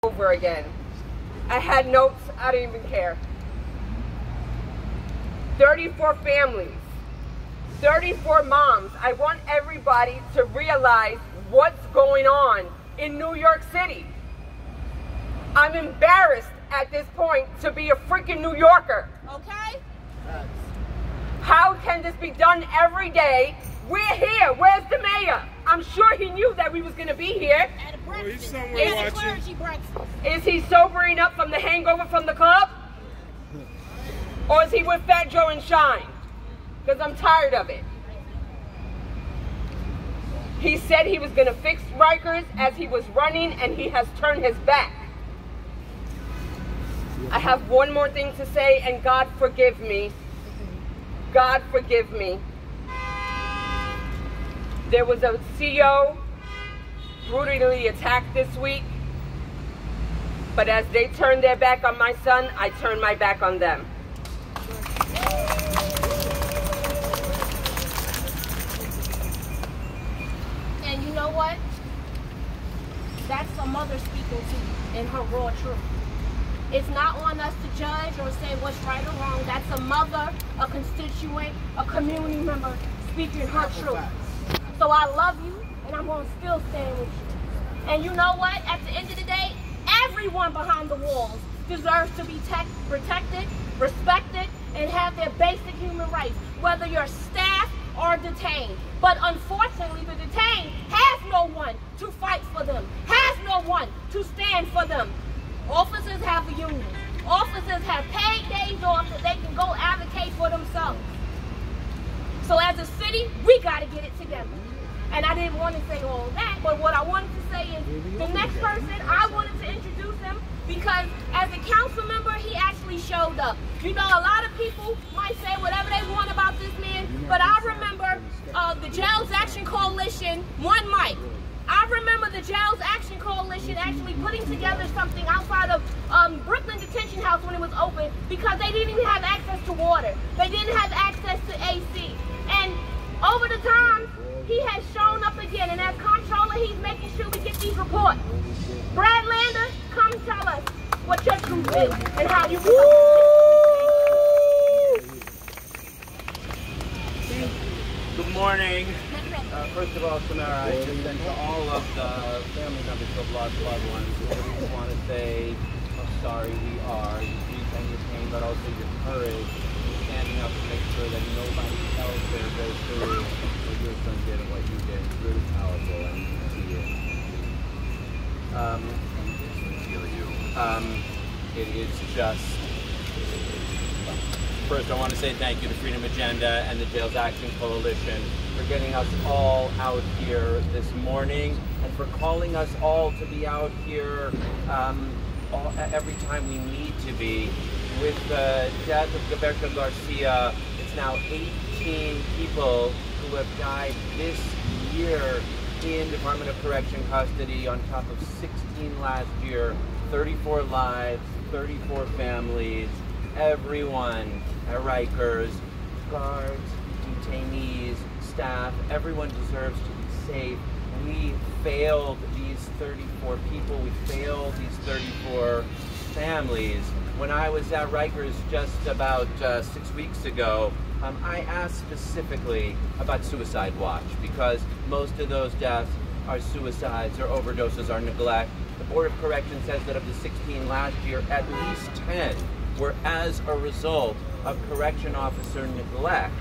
over again. I had notes, I didn't even care. 34 families, 34 moms. I want everybody to realize what's going on in New York City. I'm embarrassed at this point to be a freaking New Yorker. Okay? How can this be done every day? We're here. Where's the mayor? I'm sure he knew that we was going to be here. At a breakfast. He's somewhere watching. Is he sobering up from the hangover from the club? Or is he with Fat Joe and Shine? Because I'm tired of it. He said he was going to fix Rikers as he was running, and he has turned his back. I have one more thing to say, and God forgive me. God forgive me. There was a CO brutally attacked this week, but as they turned their back on my son, I turned my back on them. And you know what? That's a mother speaking to you in her raw truth. It's not on us to judge or say what's right or wrong. That's a mother, a constituent, a community member speaking her truth. So I love you, and I'm going to still stand with you. And you know what? At the end of the day, everyone behind the walls deserves to be protected, respected, and have their basic human rights, whether you're staff or detained. But unfortunately, the detained has no one to fight for them, has no one to stand for them. Officers have a union. Officers have paid days off so they can go advocate for themselves. So as a city, we got to get it together. And I didn't want to say all that, but what I wanted to say is the next person, I wanted to introduce him because as a council member, he actually showed up. You know, a lot of people might say whatever they want about this man, but I remember the Jails Action Coalition, one mic. I remember the Jails Action Coalition actually putting together something outside of Brooklyn Detention House when it was open because they didn't even have access to water. They didn't have access to AC. And over the time, he has shown up again. And as comptroller, he's making sure we get these reports. Brad Lander, come tell us what your truth is and how you can. Good morning. First of all, Samara, I just sent to all of the family members of lost loved ones. I just want to say how sorry we are. You and your pain, but also your courage in standing up to make sure that nobody else there goes through what your son did and what you did. It's really powerful, and you can see it. It is just. First, I want to say thank you to Freedom Agenda and the Jails Action Coalition for getting us all out here this morning and for calling us all to be out here every time we need to be. With the death of Gilberto Garcia, it's now 18 people who have died this year in Department of Correction custody on top of 16 last year. 34 lives, 34 families, everyone at Rikers, guards, detainees, staff, everyone deserves to be safe. We failed these 34 people, we failed these 34 families. When I was at Rikers just about 6 weeks ago, I asked specifically about suicide watch because most of those deaths are suicides or overdoses or neglect. The Board of Corrections says that of the 16 last year, at least 10 were as a result of correction officer neglect.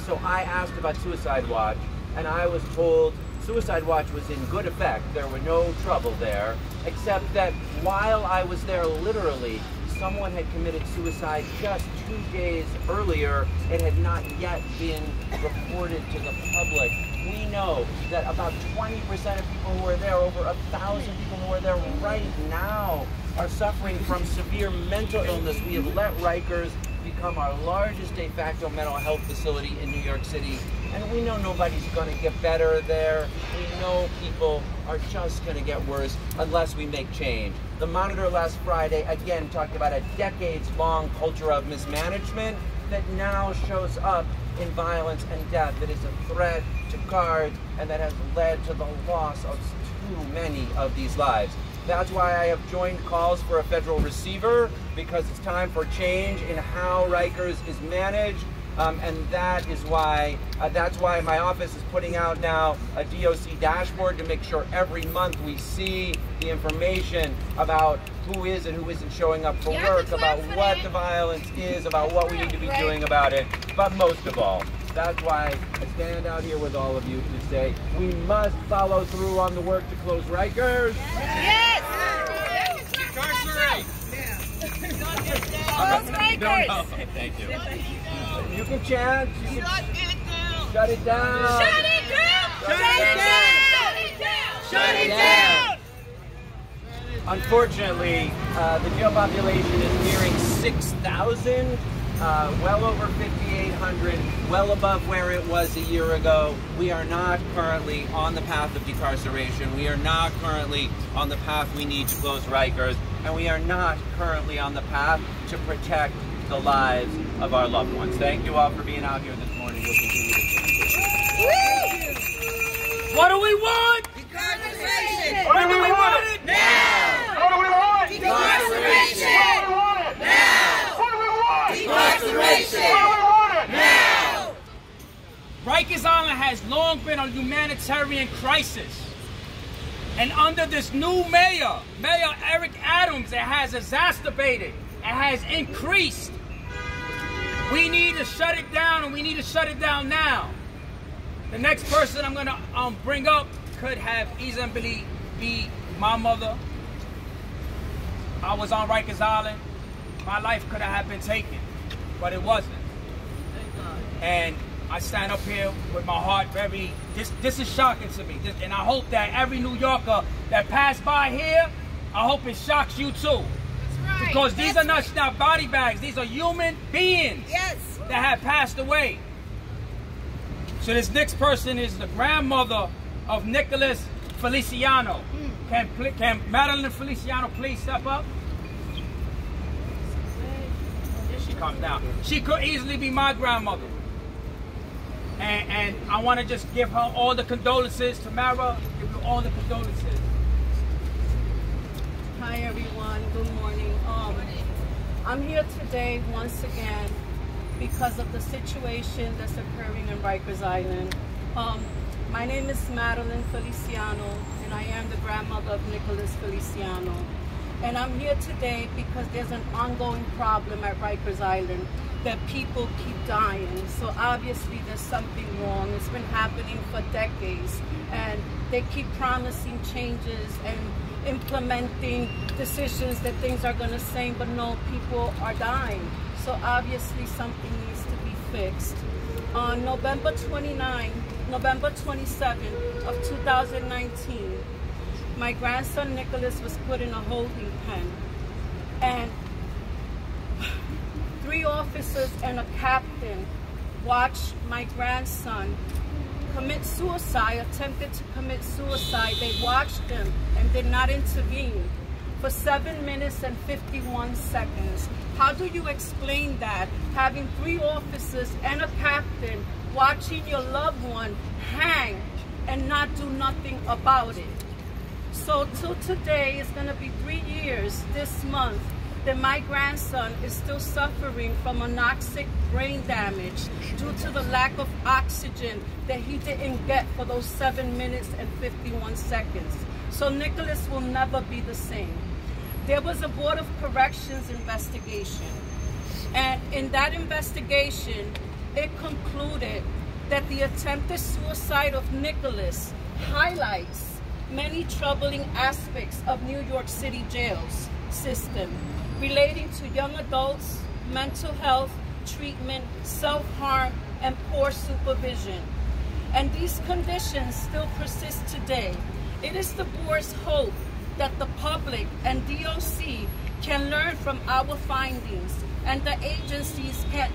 So I asked about suicide watch, and I was told suicide watch was in good effect. There were no trouble there, except that while I was there, literally, someone had committed suicide just 2 days earlier. It had not yet been reported to the public. We know that about 20% of people who are there, over 1,000 people who are there right now, are suffering from severe mental illness. We have let Rikers become our largest de facto mental health facility in New York City, and we know nobody's going to get better there. We know people are just going to get worse unless we make change. The Monitor last Friday again talked about a decades-long culture of mismanagement that now shows up in violence and death, that is a threat to guards and that has led to the loss of too many of these lives. That's why I have joined calls for a federal receiver, because it's time for change in how Rikers is managed. And that's why my office is putting out now a DOC dashboard to make sure every month we see the information about who is and who isn't showing up for work, about what the violence is, about what we need to be doing about it. But most of all, that's why I stand out here with all of you to say we must follow through on the work to close Rikers. Yes! Incarcerate! Close Rikers! No. Thank you. You can chant. You can shut it down. Shut it down! Shut it down! Shut it down! Shut it down! Unfortunately, the jail population is nearing 6,000, well over 5,800, well above where it was a year ago. We are not currently on the path of decarceration. We are not currently on the path we need to close Rikers, and we are not currently on the path to protect the lives of our loved ones. Thank you all for being out here this morning. We'll continue to change. What do we want? Decarceration! When do we want it? Now! What do we want? Decarceration! Now! What do we want? Decarceration! What do we want? Now! Rikers Island has long been a humanitarian crisis. And under this new mayor, Mayor Eric Adams, it has exacerbated, it has increased. We need to shut it down, and we need to shut it down now. The next person I'm going to bring up could have easily be my mother. I was on Rikers Island. My life could have been taken, but it wasn't. And I stand up here with my heart very, this is shocking to me. And I hope that every New Yorker that passed by here, I hope it shocks you too. Right. Because these are not body bags, these are human beings that have passed away. So this next person is the grandmother of Nicholas Feliciano. Can Madeline Feliciano please step up? Here she comes down. She could easily be my grandmother. And I want to just give her all the condolences. Tamara, give you all the condolences. Hi everyone, good morning. I'm here today once again because of the situation that's occurring in Rikers Island. My name is Madeline Feliciano, and I am the grandmother of Nicholas Feliciano. And I'm here today because there's an ongoing problem at Rikers Island that people keep dying. So obviously there's something wrong. It's been happening for decades, and they keep promising changes and implementing decisions that things are going to change, but no, people are dying. So obviously something needs to be fixed. On November 27th of 2019, my grandson Nicholas was put in a holding pen, and 3 officers and a captain watched my grandson commit suicide, attempted to commit suicide. They watched him and did not intervene for 7 minutes and 51 seconds. How do you explain that? Having 3 officers and a captain watching your loved one hang and not do nothing about it. So till today, it's going to be 3 years this month that my grandson is still suffering from anoxic brain damage due to the lack of oxygen that he didn't get for those 7 minutes and 51 seconds. So Nicholas will never be the same. There was a Board of Corrections investigation, and in that investigation, it concluded that the attempted suicide of Nicholas highlights many troubling aspects of New York City jails system relating to young adults, mental health, treatment, self-harm, and poor supervision. And these conditions still persist today. It is the board's hope that the public and DOC can learn from our findings, and the agencies can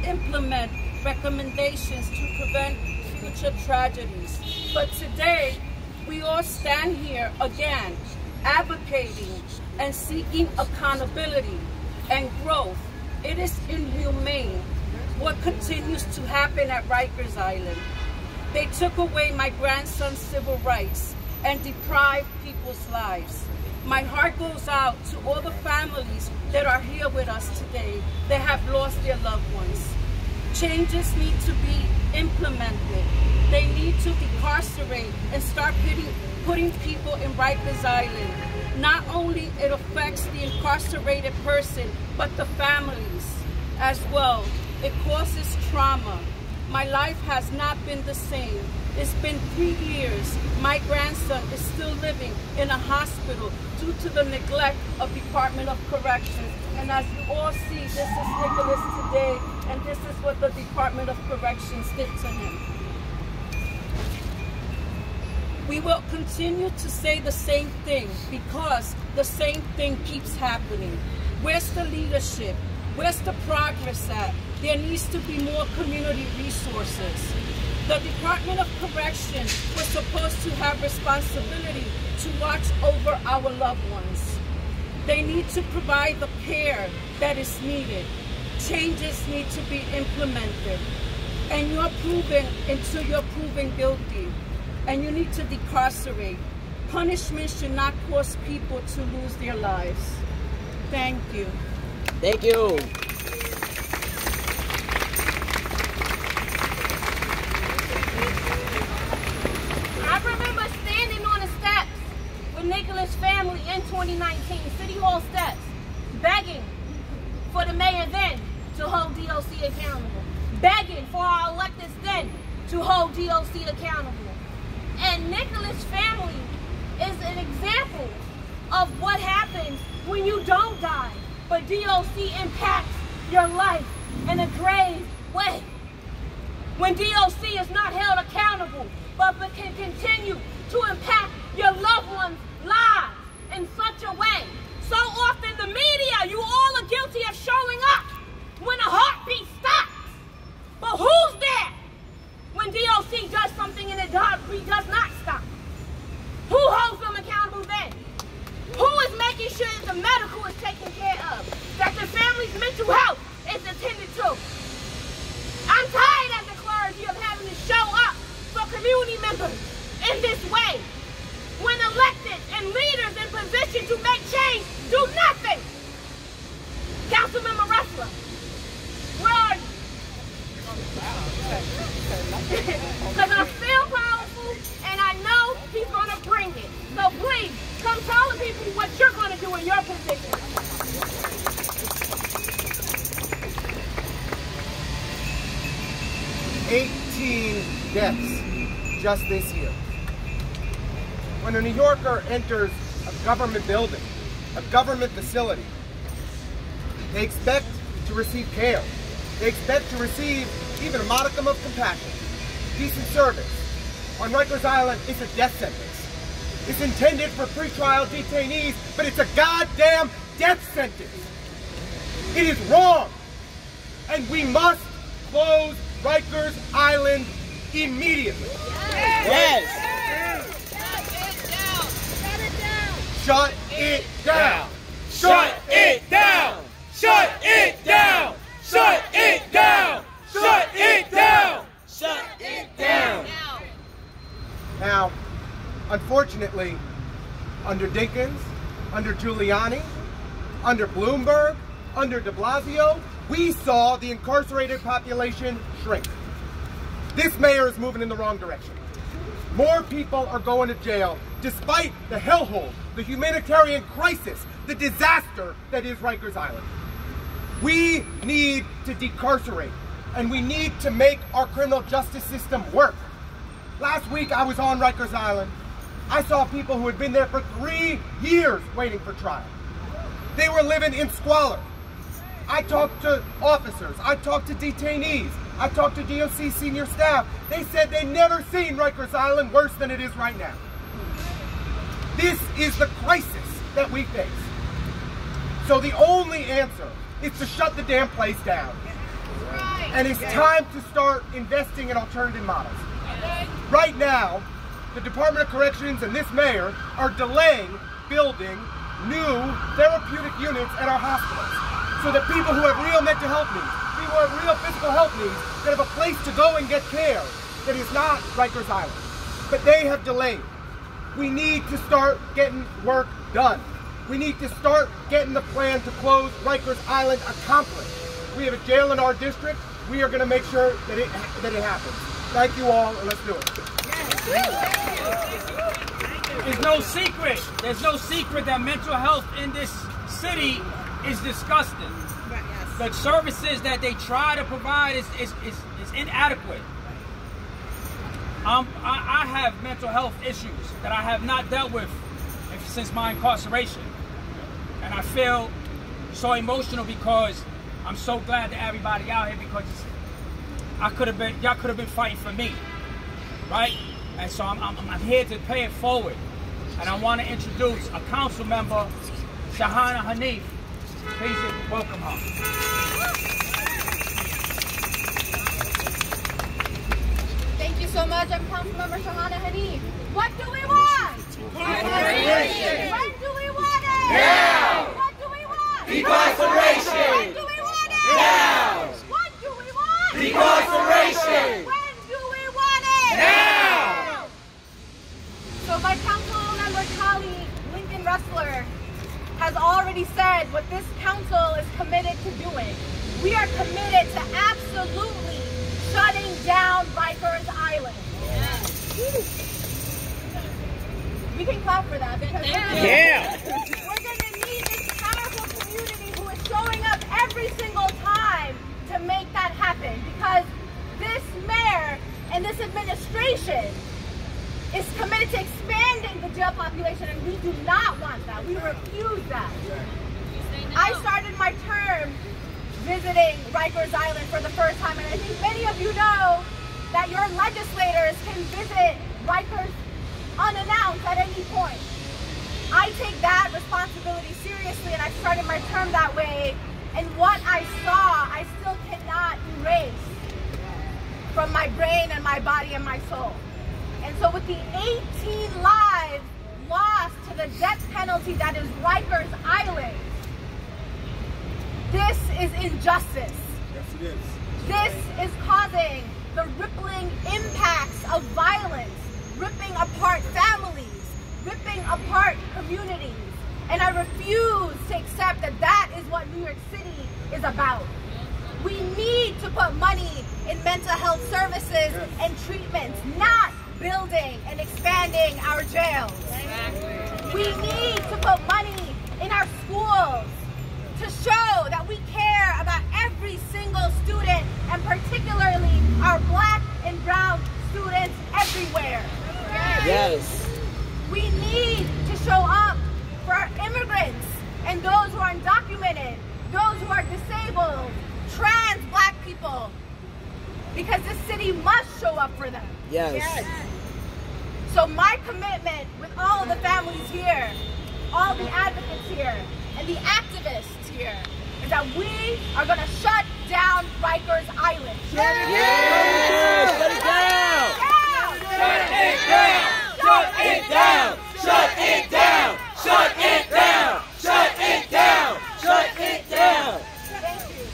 implement recommendations to prevent future tragedies. But today, we all stand here again, advocating and seeking accountability and growth. It is inhumane what continues to happen at Rikers Island. They took away my grandson's civil rights, and deprive people's lives. My heart goes out to all the families that are here with us today that have lost their loved ones. Changes need to be implemented. They need to decarcerate and start putting people in Rikers Island. Not only it affects the incarcerated person, but the families as well. It causes trauma. My life has not been the same. It's been 3 years. My grandson is still living in a hospital due to the neglect of Department of Corrections. And as you all see, this is Nicholas today, and this is what the Department of Corrections did to him. We will continue to say the same thing because the same thing keeps happening. Where's the leadership? Where's the progress at? There needs to be more community resources. The Department of Corrections was supposed to have responsibility to watch over our loved ones. They need to provide the care that is needed. Changes need to be implemented. And you're proven until you're proven guilty. And you need to decarcerate. Punishment should not cause people to lose their lives. Thank you. Thank you. I remember standing on the steps with Nicholas' family in 2019, City Hall steps, begging for the mayor then to hold DOC accountable, begging for our electeds then to hold DOC accountable. And Nicholas' family is an example of what happens when you don't die, but DOC impacts your life in a grave way. When DOC is not held accountable, but can continue to impact your loved ones' lives in such a way. So often the media, you all are guilty of showing up when a heartbeat stops. But who's there when DOC does something and the heartbeat does not stop? Who holds them accountable then? Who is making sure that the medical is taken care of? That the family's mental health is attended to? I'm tired as a clergy of having to show up for community members in this way. When elected and leaders in position to make change do nothing. Councilmember Russell, where are you? Because I feel powerful and I know he's going to bring it. So please, come tell the people what you're going to do in your position. 18 deaths just this year. When a New Yorker enters a government building, a government facility, they expect to receive care. They expect to receive even a modicum of compassion, decent service. On Rikers Island, it's a death sentence. It's intended for pretrial detainees, but it's a goddamn death sentence. It is wrong, and we must close Rikers Island immediately. Yes. Shut it down. Shut it down! Shut it down! Shut it down! Shut it down! Shut it down. Now, unfortunately, under Dinkins, under Giuliani, under Bloomberg, under de Blasio, we saw the incarcerated population shrink. This mayor is moving in the wrong direction. More people are going to jail despite the hellhole, the humanitarian crisis, the disaster that is Rikers Island. We need to decarcerate, and we need to make our criminal justice system work. Last week I was on Rikers Island. I saw people who had been there for 3 years waiting for trial. They were living in squalor. I talked to officers, I talked to detainees, I talked to DOC senior staff. They said they'd never seen Rikers Island worse than it is right now. This is the crisis that we face. So the only answer is to shut the damn place down. And it's time to start investing in alternative models. Right now, the Department of Corrections and this mayor are delaying building new therapeutic units at our hospitals so that people who have real mental health needs, people who have real physical health needs, that have a place to go and get care that is not Rikers Island. But they have delayed. we need to start getting work done. We need to start getting the plan to close Rikers Island accomplished. We have a jail in our district. We are going to make sure that it happens. Thank you all, and let's do it. There's no secret. There's no secret that mental health in this city is disgusting. The services that they try to provide is inadequate. I have mental health issues that I have not dealt with since my incarceration. And I feel so emotional because I'm so glad that everybody out here, because y'all could have been fighting for me, right? And so I'm here to pay it forward. And I want to introduce a council member, Shahana Hanif. Please welcome her. Thank you so much. I'm Councilmember Shahana Hanif. What do we want? Incarceration. When do we want it? Now. What do we want? Incarceration. When do we want it? Now. What do we want? Incarceration. When do we want it? Now. So my council member colleague, Lincoln Ressler, has already said what this council is committed to doing. We are committed to absolutely shutting down Rikers Island. We can clap for that because we're going to need this powerful community who is showing up every single time to make that happen, because this mayor and this administration is committed to expanding the jail population, and we do not want that. We refuse that. I started my term visiting Rikers Island for the first time, and I think many of you know that your legislators can visit Rikers unannounced at any point. I take that responsibility seriously, and I started my term that way, and what I saw, I still cannot erase from my brain and my body and my soul. And so with the 18 lives lost to the death penalty that is Rikers Island, this is injustice. Yes, it is. This is causing the rippling impacts of violence, ripping apart families, ripping apart communities. And I refuse to accept that that is what New York City is about. We need to put money in mental health services and treatments, not building and expanding our jails. We need to put money in our schools to show that we care about every single student, and particularly our Black and brown students everywhere. Yes. We need to show up for our immigrants and those who are undocumented, those who are disabled, trans Black people, because this city must show up for them. Yes. So my commitment with all of the families here, all the advocates here, and the activists here, is that we are going to shut down Rikers Island. Shut it down! Shut it down! Shut it down! Shut it down! Shut it down! Shut it down! Shut it down! Thank you.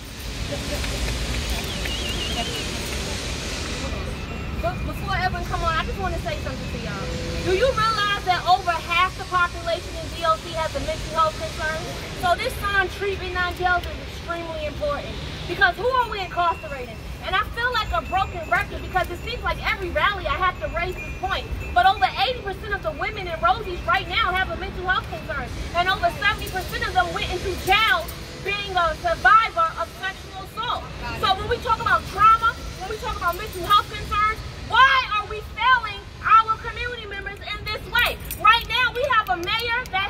Before Evan come on, I just want to say something to y'all. Do you realize that over half the population in DOC has a mental health concern? So this sign, treatment, non-jails, is extremely important. Because who are we incarcerating? And I feel like a broken record, because it seems like every rally I have to raise this point. But over 80% of the women in Rosie's right now have a mental health concern. And over 70% of them went into jail being a survivor of sexual assault. So when we talk about trauma, when we talk about mental health concerns, why are we failing our community members in this way? Right now we have a mayor that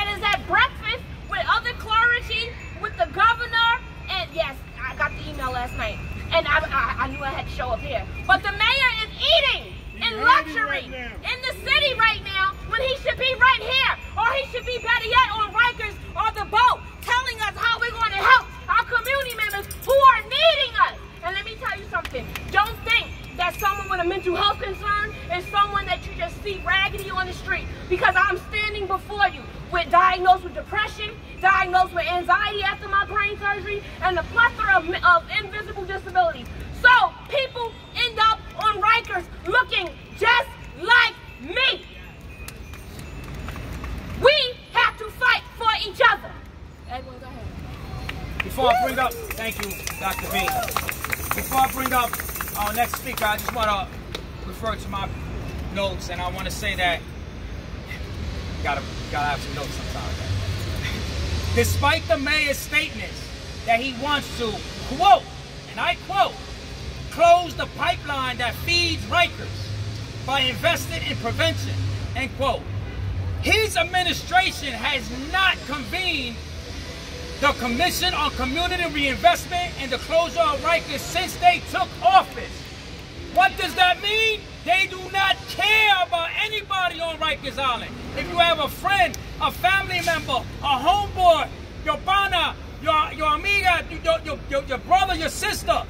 is at breakfast with other clergy, with the governor, and yes, I got the email last night, and I knew I had to show up here. But the mayor is eating in luxury in the city right now when he should be right here, or he should be better yet on Rikers or the boat, telling us how we're going to help our community members who are needing us. And let me tell you something, don't think that someone with a mental health concern is someone that you just see raggedy on the street, because I'm standing before you diagnosed with depression, diagnosed with anxiety after my brain surgery, and a plethora of invisible disabilities. So people end up on Rikers looking just like me. Before I bring up, thank you, Dr. B. Before I bring up our next speaker, I just want to refer to my notes, and I want to say that gotta have some notes sometimes. Despite the mayor's statements that he wants to, quote, and I quote, close the pipeline that feeds Rikers by investing in prevention, end quote. His administration has not convened the Commission on Community Reinvestment and the closure of Rikers since they took office. What does that mean? They do not care about anybody on Rikers Island. If you have a friend, a family member, a homeboy, your pana, your amiga, your brother, your sister,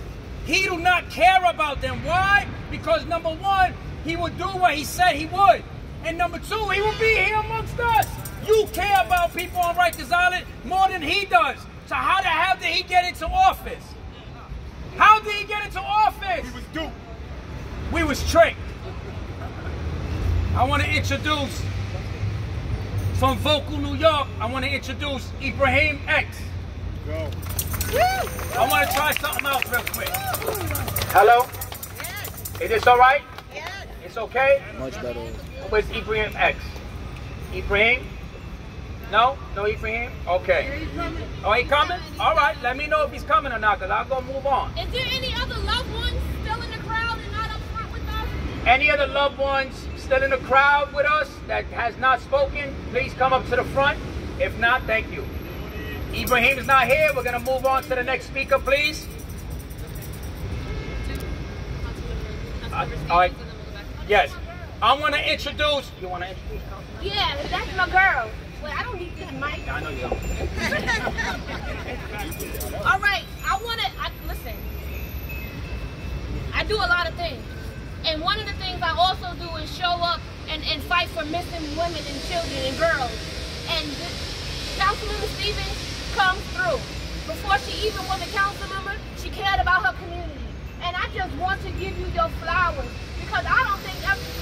he do not care about them. Why? Because number one, he would do what he said he would. And number two, he will be here amongst us. You care about people on Rikers Island more than he does. So how the hell did he get into office? How did he get into office? We was duped. We was tricked. I want to introduce, from Vocal, New York, I want to introduce Ibrahim X. Go. I want to try something else real quick. Hello? Is this all right? It's okay? Much better. Where's Ibrahim X? Ibrahim? No? No Ibrahim? Okay. Oh, he coming? All right. Let me know if he's coming or not, because I'll go move on. Is there any other loved ones still in the crowd and not up front with us? Any other loved ones still in the crowd with us that has not spoken, please come up to the front. If not, thank you. Ibrahim is not here. We're going to move on to the next speaker, please. All right. Yes. I want to introduce. You want to introduce? Yeah, that's my girl. Wait, I don't need this mic. I know you don't. All right, listen. I do a lot of things. And one of the things I also do is show up and fight for missing women and children and girls. And Councilmember Stevens comes through. Before she even was a council member, she cared about her community. And I just want to give you your flowers, because I don't think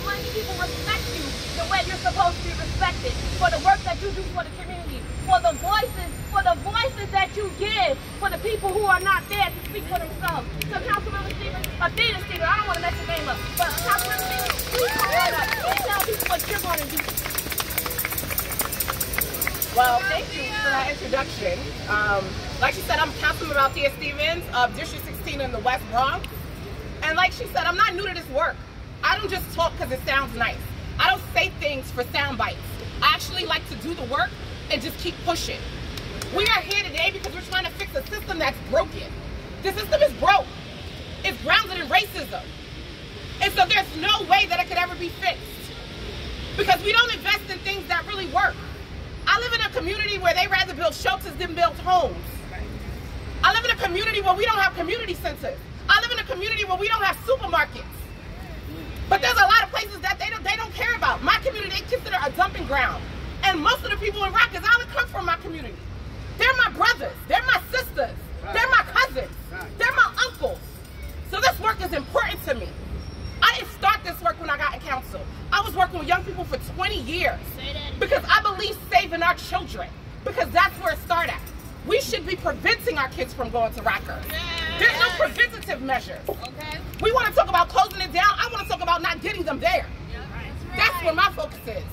many people respect you the way you're supposed to be respected for the work that you do for the community, for the voices that you give for the people who are not there to speak for themselves. So Councilmember Stevens, Athena Stevens, I don't want to mess your name up, but Councilmember Stevens, please come right up and tell people what you're going to do. Well, thank you for that introduction. Like she said, I'm Councilmember Althea Stevens of District 16 in the West Bronx. And like she said, I'm not new to this work. I don't just talk because it sounds nice. I don't say things for sound bites. I actually like to do the work and just keep pushing. We are here today because we're trying to fix a system that's broken. The system is broke. It's grounded in racism. And so there's no way that it could ever be fixed, because we don't invest in things that really work. I live in a community where they rather build shelters than build homes. I live in a community where we don't have community centers. I live in a community where we don't have supermarkets. But there's a lot of places that they don't care about. My community, they consider a dumping ground. And most of the people in Rikers Island come from my community. They're my brothers. They're my sisters. They're my cousins. They're my uncles. So this work is important to me. I didn't start this work when I got in council. I was working with young people for 20 years because I believe saving our children, because that's where it started. We should be preventing our kids from going to Rikers. There's no preventative measures. Okay. We want to talk about closing it down. I want to talk about not getting them there. That's where my focus is.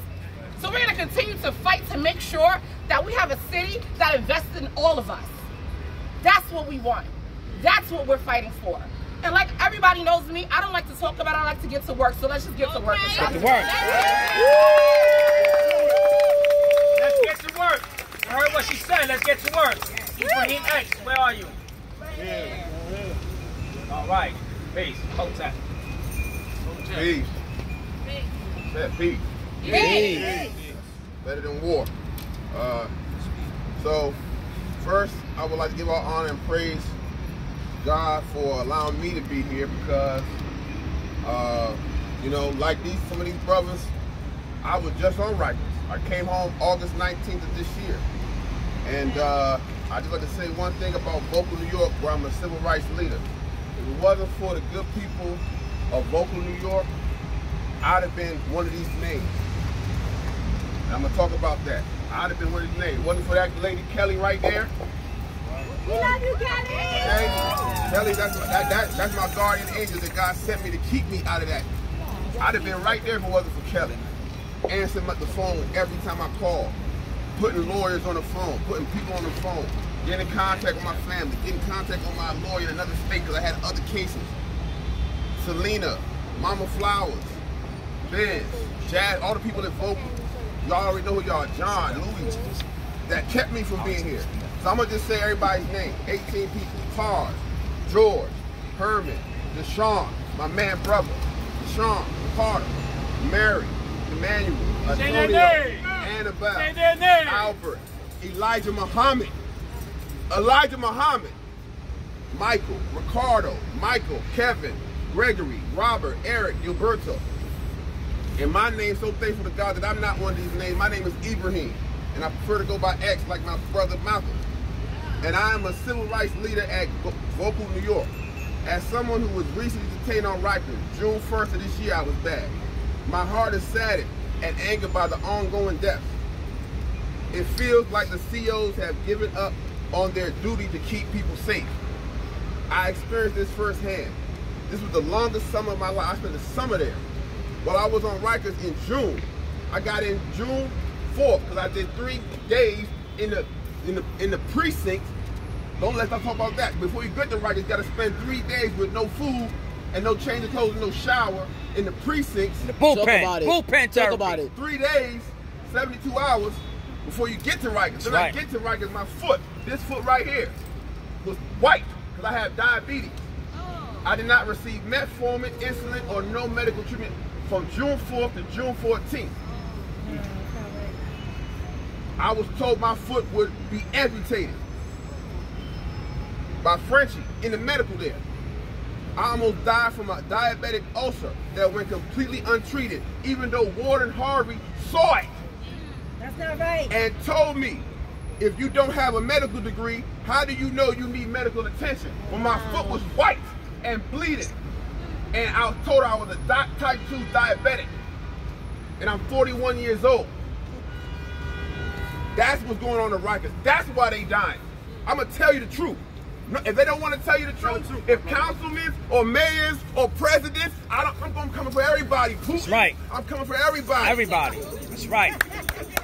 So we're going to continue to fight to make sure that we have a city that invests in all of us. That's what we want. That's what we're fighting for. And like everybody knows me, I don't like to talk about it, I like to get to work. So let's just get to work. Let's get to work. Let's get to work. I heard what she said. Let's get to work. Ibrahim X, where are you? Yeah. All right. Peace. Hotel. Peace. Said peace. Peace. Better than war. So first, I would like to give all honor and praise God for allowing me to be here, because you know, like some of these brothers, I was just on Rikers. I came home August 19th of this year. And I just like to say one thing about Vocal New York, where I'm a civil rights leader. If it wasn't for the good people of Vocal New York, I'd have been one of these names. And I'm going to talk about that. I'd have been one of these names. It wasn't for that lady Kelly right there. We love you, Kelly. Okay? Kelly, that's my guardian angel that God sent me to keep me out of that. I'd have been right there if it wasn't for Kelly. Answering the phone every time I call. Putting lawyers on the phone. Putting people on the phone. Getting in contact with my family. Getting in contact with my lawyer in another state because I had other cases. Selena, Mama Flowers, Ben, Jazz, all the people that vote. Y'all already know who y'all are. John, Louis. That kept me from being here. So I'm going to just say everybody's name. 18 people. Tars, George, Herman, Deshaun, my man brother, Deshaun, Carter, Mary, Emmanuel, Antonio, Annabelle, Albert, Elijah Muhammad, Michael, Ricardo, Michael, Kevin, Gregory, Robert, Eric, Gilberto. And my name's so thankful to God that I'm not one of these names. My name is Ibrahim, and I prefer to go by X like my brother Malcolm. And I am a civil rights leader at Vocal, New York. As someone who was recently detained on Rikers, June 1st of this year, I was back. My heart is saddened and angered by the ongoing deaths. It feels like the COs have given up on their duty to keep people safe. I experienced this firsthand. This was the longest summer of my life. I spent the summer there. While I was on Rikers in June, I got in June 4th because I did 3 days in the precinct. Don't let us talk about that. Before you get to Rikers, you got to spend 3 days with no food and no change of clothes and no shower in the precincts. The bullpen. Talk about it. 3 days, 72 hours before you get to Rikers. Then I get to Rikers, my foot, this foot right here, was white because I have diabetes. I did not receive metformin, insulin, or no medical treatment from June 4th to June 14th. I was told my foot would be amputated by Frenchie in the medical there. I almost died from a diabetic ulcer that went completely untreated, even though Warden Harvey saw it. That's not right. And told me, if you don't have a medical degree, how do you know you need medical attention? When my foot was white and bleeding, and I was told I was a type 2 diabetic, and I'm 41 years old. That's what's going on in Rikers. That's why they dying. I'm gonna tell you the truth. If they don't want to tell you the truth, if councilmen or mayors or presidents, I'm coming for everybody. Putin. That's right. I'm coming for everybody. Everybody. That's right.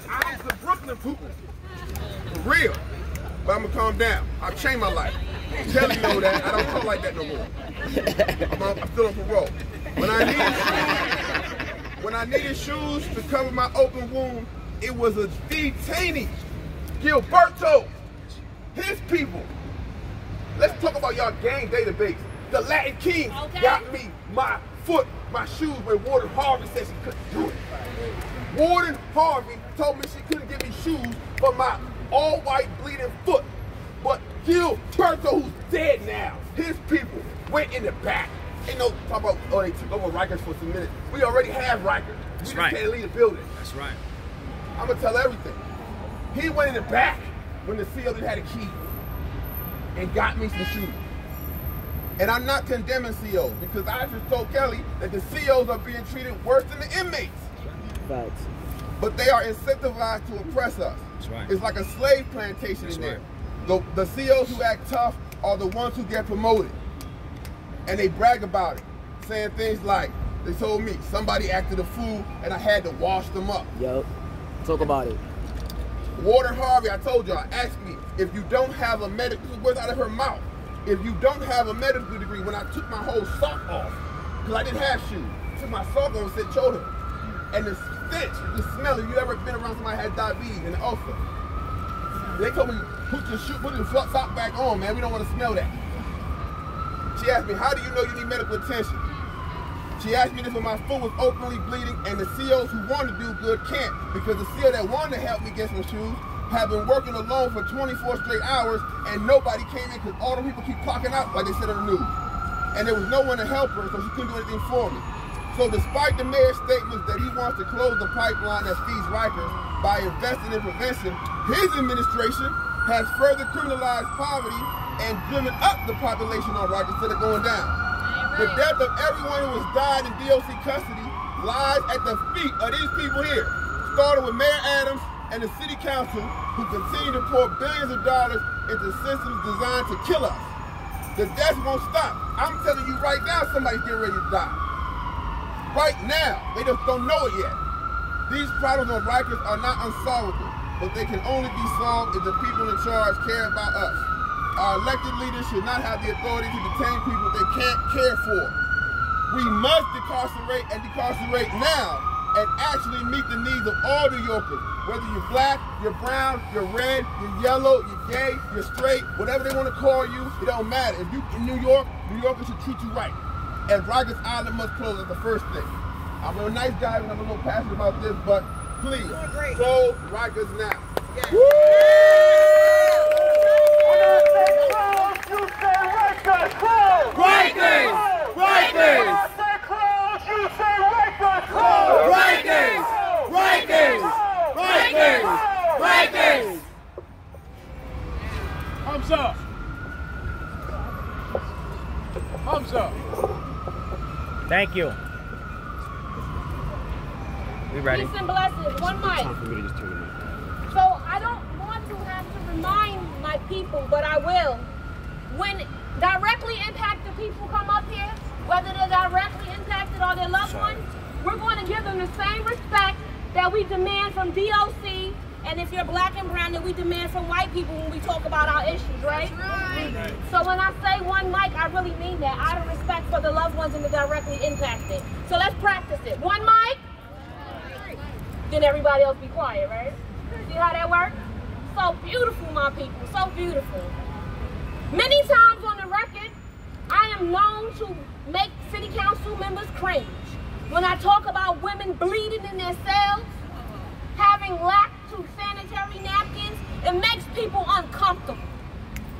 I'm the Brooklyn Putin. For real. But I'm gonna calm down. I've changed my life. Tell you know that. I don't talk like that no more. I'm still on parole. When I needed shoes to cover my open wound, it was a detainee, Gilberto, his people. Let's talk about y'all gang database. The Latin King got me my foot, my shoes when Warden Harvey said she couldn't do it. Warden Harvey told me she couldn't give me shoes for my all-white bleeding foot. But Gilberto, who's dead now, his people went in the back. Ain't no talk about, oh, they took over Rikers for some minutes. We already have Rikers. We just can't leave the building. That's right. I'm gonna tell everything. He went in the back when the CO had a key and got me some shoes. And I'm not condemning COs because I just told Kelly that the COs are being treated worse than the inmates. Facts. But they are incentivized to oppress us. That's right. It's like a slave plantation in there. The COs who act tough are the ones who get promoted. And they brag about it, saying things like, they told me, somebody acted a fool and I had to wash them up. Yup. Talk about it. Warden Harvey, I told y'all, asked me if you don't have a medical, words out of her mouth, if you don't have a medical degree, when I took my whole sock off, because I didn't have shoes, took my sock off and said, showed her. And the stench, the smell, if you ever been around somebody who had diabetes and an ulcer, they told me, put your sock back on, man, we don't want to smell that. She asked me, how do you know you need medical attention? She asked me this when my foot was openly bleeding and the COs who want to do good can't, because the CO that wanted to help me get some shoes have been working alone for 24 straight hours and nobody came in because all the people keep clocking out like they said on the news. And there was no one to help her, so she couldn't do anything for me. So despite the mayor's statements that he wants to close the pipeline that feeds Rikers by investing in prevention, his administration has further criminalized poverty and driven up the population on Rikers instead of going down. The death of everyone who has died in DOC custody lies at the feet of these people here, starting with Mayor Adams and the City Council, who continue to pour billions of dollars into systems designed to kill us. The deaths won't stop. I'm telling you right now, somebody's getting ready to die. Right now. They just don't know it yet. These problems on Rikers are not unsolvable, but they can only be solved if the people in charge care about us. Our elected leaders should not have the authority to detain people they can't care for. We must decarcerate now and actually meet the needs of all New Yorkers. Whether you're black, you're brown, you're red, you're yellow, you're gay, you're straight, whatever they want to call you, it don't matter. If you're in New York, New Yorkers should treat you right. And Rikers Island must close as the first thing. I'm a nice guy and I'm a little passionate about this, but please, close Rikers now. Yeah. Rikers! Thumbs up. Thumbs up. Thank you. We ready? Peace and blessings. One mic. So I don't want to have to remind my people, but I will. When directly impacted people come up here, whether they're directly impacted or their loved ones, we're going to give them the same respect that we demand from DOC, and if you're black and brown, that we demand from white people when we talk about our issues, right? Right. So when I say one mic, I really mean that. Out of respect for the loved ones and the directly impacted. So let's practice it. One mic, then everybody else be quiet, right? See how that works? So beautiful, my people, so beautiful. Many times on the record, I am known to make city council members cringe. When I talk about women bleeding in their cells, having lack to sanitary napkins, it makes people uncomfortable.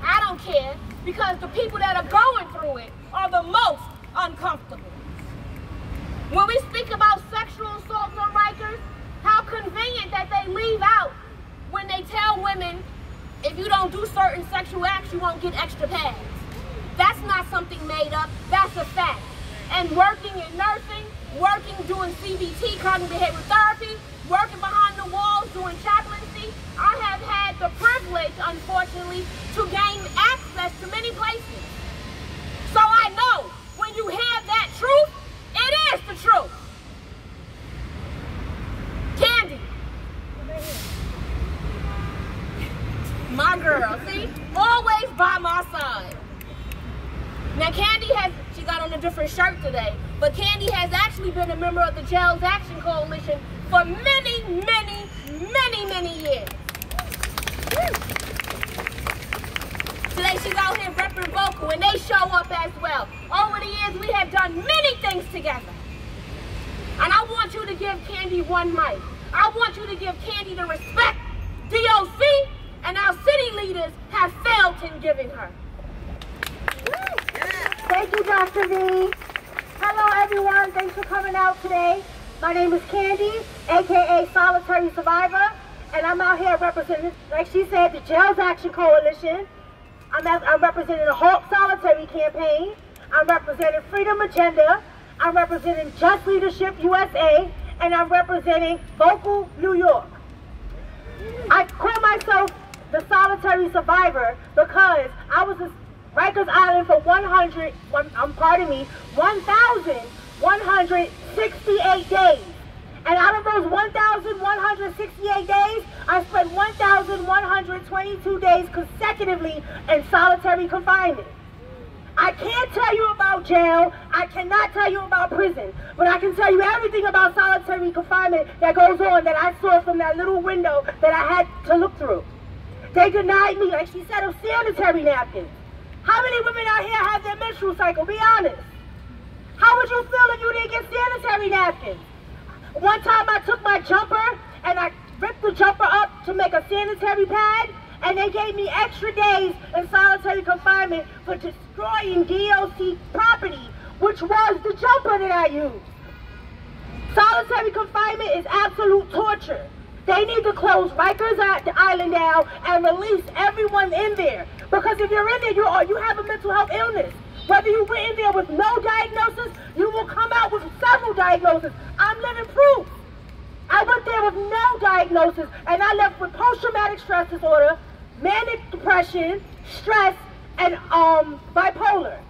I don't care, because the people that are going through it are the most uncomfortable. When we speak about sexual assault on Rikers, how convenient that they leave out when they tell women, if you don't do certain sexual acts, you won't get extra pads. That's not something made up, that's a fact. And working in nursing, working doing CBT, cognitive behavioral therapy, working behind the walls doing chaplaincy, I have had the privilege, unfortunately, to gain access to many places. So I know when you hear that truth, it is the truth. Candy. My girl, see? Always by my side. Now Candy she got on a different shirt today, but Candy has actually been a member of the Jails Action Coalition for many, many, many, many years. Today she's out here repping vocal, and they show up as well. Over the years, we have done many things together. And I want you to give Candy one mic. I want you to give Candy the respect DOC and our city leaders have failed in giving her. Thank you, Dr. V. Hello, everyone. Thanks for coming out today. My name is Candy, a.k.a. Solitary Survivor, and I'm out here representing, like she said, the Jails Action Coalition. I'm representing the Halt Solitary campaign. I'm representing Freedom Agenda. I'm representing Just Leadership USA, and I'm representing Vocal New York. I call myself the Solitary Survivor because I was a Rikers Island for 1,168 days. And out of those 1,168 days, I spent 1,122 days consecutively in solitary confinement. I can't tell you about jail, I cannot tell you about prison, but I can tell you everything about solitary confinement that goes on that I saw from that little window that I had to look through. They denied me, like she said, of sanitary napkins. How many women out here have their menstrual cycle? Be honest. How would you feel if you didn't get sanitary napkins? One time I took my jumper and I ripped the jumper up to make a sanitary pad, and they gave me extra days in solitary confinement for destroying DOC property, which was the jumper that I used. Solitary confinement is absolute torture. They need to close Rikers Island down and release everyone in there. Because if you're in there, you have a mental health illness. Whether you went in there with no diagnosis, you will come out with several diagnoses. I'm living proof. I went there with no diagnosis, and I left with post-traumatic stress disorder, manic depression, stress, and bipolar.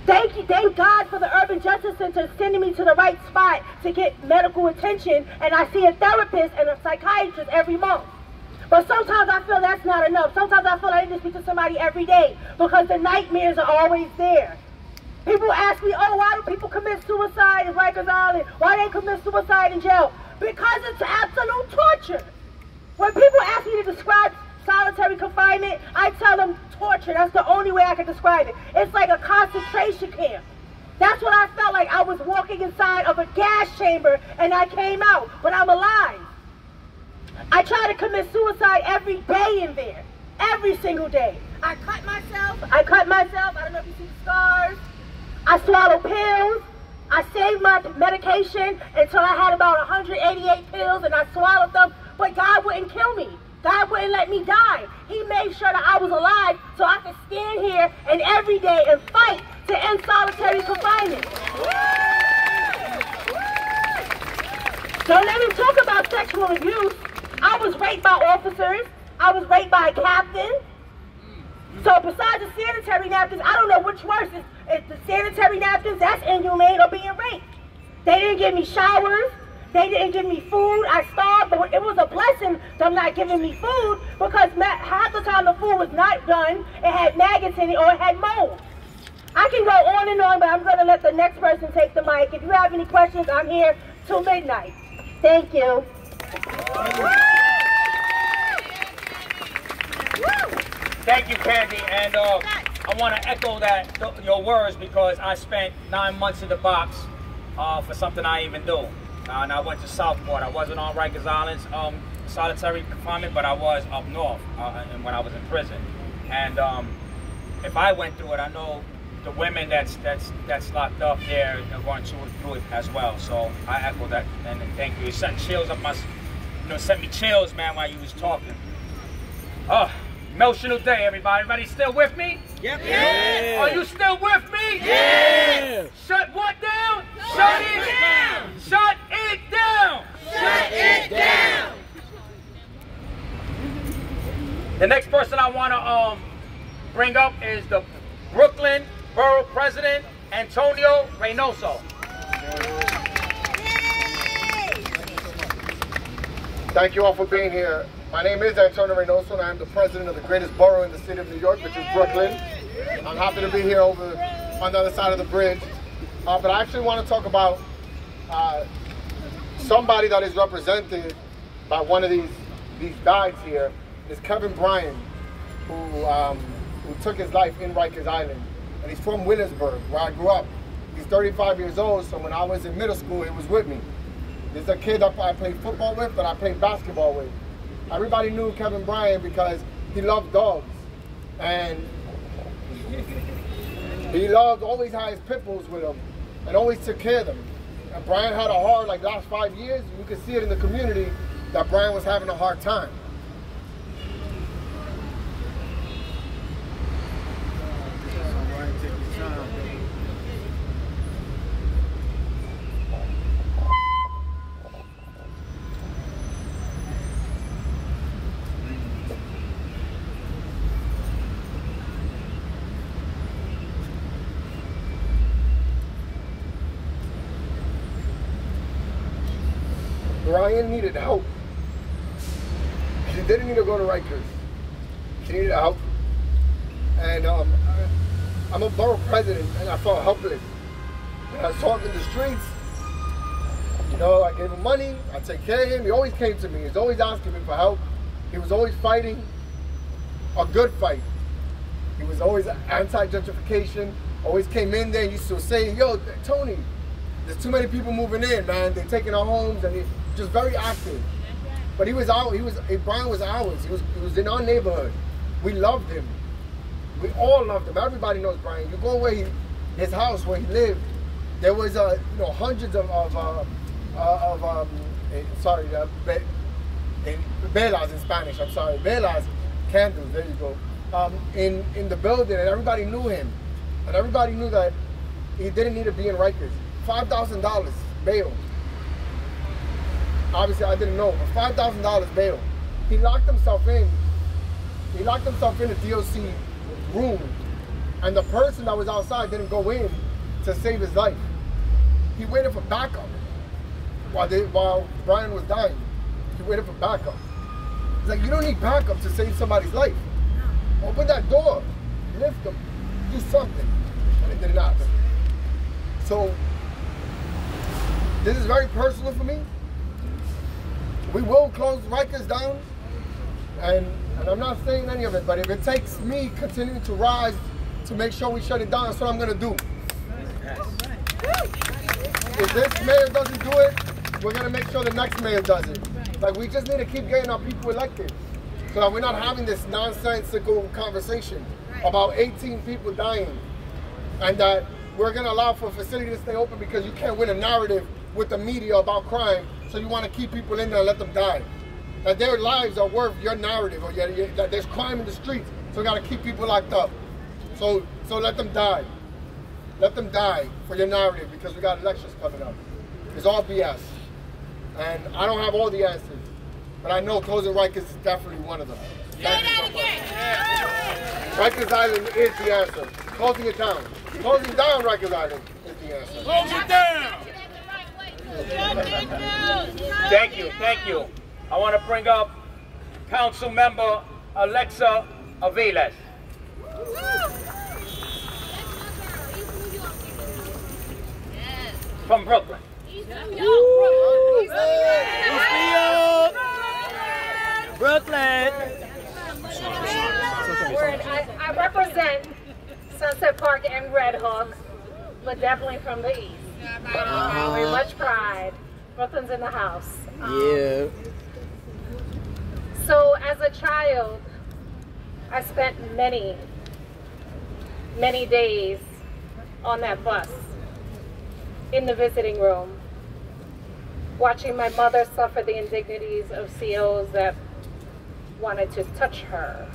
Thank God for the Urban Justice Center sending me to the right spot to get medical attention, and I see a therapist and a psychiatrist every month. But sometimes I feel that's not enough. Sometimes I feel I need to speak to somebody every day because the nightmares are always there. People ask me, oh, why do people commit suicide in Rikers Island? Why they commit suicide in jail? Because it's absolute torture. When people ask me to describe solitary confinement, I tell them torture. That's the only way I can describe it. It's like a concentration camp. That's what I felt like. I was walking inside of a gas chamber and I came out, but I'm alive. I try to commit suicide every day in there. Every single day. I cut myself. I don't know if you see scars. I swallow pills. I saved my medication until I had about 188 pills and I swallowed them. But God wouldn't kill me. God wouldn't let me die. He made sure that I was alive so I could stand here and every day and fight to end solitary confinement. So let me talk about sexual abuse. I was raped by officers. I was raped by a captain. So besides the sanitary napkins, I don't know which worse. It's the sanitary napkins, that's inhumane, or being raped. They didn't give me showers. They didn't give me food. I starved, but it was a blessing them not giving me food because half the time the food was not done. It had maggots in it or it had mold. I can go on and on, but I'm going to let the next person take the mic. If you have any questions, I'm here till midnight. Thank you. Thank you, Candy, and I want to echo your words because I spent 9 months in the box for something I didn't even do. And I went to Southport. I wasn't on Rikers Island's solitary confinement, but I was up north when I was in prison. And if I went through it, I know the women that's locked up there are going through it as well. So I echo that, and thank you. It sent chills up my, sent me chills, man, while you was talking. Oh. Emotional day, everybody. Everybody still with me? Yep. Yeah. Are you still with me? Yeah. Shut what down? Shut it down. Shut it down. Shut it down. The next person I want to bring up is the Brooklyn Borough President, Antonio Reynoso. Thank you all for being here. My name is Antonio Reynoso, and I am the president of the greatest borough in the city of New York, which is Brooklyn. I'm happy to be here over on the other side of the bridge. But I actually want to talk about somebody that is represented by one of these guys here. Is Kevin Bryant, who took his life in Rikers Island. And he's from Williamsburg, where I grew up. He's 35 years old, so when I was in middle school, he was with me. This is a kid that I played football with, that I played basketball with. Everybody knew Kevin Bryant because he loved dogs. And he always had his pit bulls with him and always took care of them. And Bryant had a hard, like last 5 years, you could see it in the community that Bryant was having a hard time. Brian needed help. He didn't need to go to Rikers. He needed help. And I'm a borough president and I felt helpless. And I saw him in the streets. I gave him money, I take care of him. He always came to me. He was always asking me for help. He was always fighting a good fight. He was always anti-gentrification. Always came in there and used to say, yo, Tony, there's too many people moving in, man. They're taking our homes, and he's just very active. But he was out. Brian was ours. He was in our neighborhood. We loved him. We all loved him. Everybody knows Brian. You go where his house where he lived. There was hundreds of velas in Spanish. I'm sorry, velas, candles. There you go. In the building, and everybody knew him, and everybody knew that he didn't need to be in Rikers. $5,000 bail. Obviously, I didn't know, but $5,000 bail. He locked himself in. He locked himself in a DOC room, and the person that was outside didn't go in to save his life. He waited for backup while Brian was dying. He waited for backup. It's like, you don't need backup to save somebody's life. Open that door, lift them, do something, and it did not happen. So this is very personal for me. We will close Rikers down, and I'm not saying any of it, but if it takes me continuing to rise to make sure we shut it down, that's what I'm gonna do. If this mayor doesn't do it, we're gonna make sure the next mayor does it. Like, we just need to keep getting our people elected so that we're not having this nonsensical conversation about 18 people dying, and that we're gonna allow for a facility to stay open because you can't win a narrative with the media about crime, so you wanna keep people in there and let them die. That their lives are worth your narrative, or that there's crime in the streets, so we gotta keep people locked up. So let them die. Let them die for your narrative, because we got elections coming up. It's all BS. And I don't have all the answers, but I know closing Rikers is definitely one of them. Thank you so much. Rikers Island is the answer. Closing it down. Closing down Rikers Island is the answer. Close it down! Thank you. I want to bring up Council Member Alexa Aviles. From Brooklyn. Brooklyn. I represent Sunset Park and Red Hook, but definitely from the east. With much pride. Brooklyn's in the house. Yeah. So as a child, I spent many days on that bus in the visiting room, watching my mother suffer the indignities of COs that wanted to touch her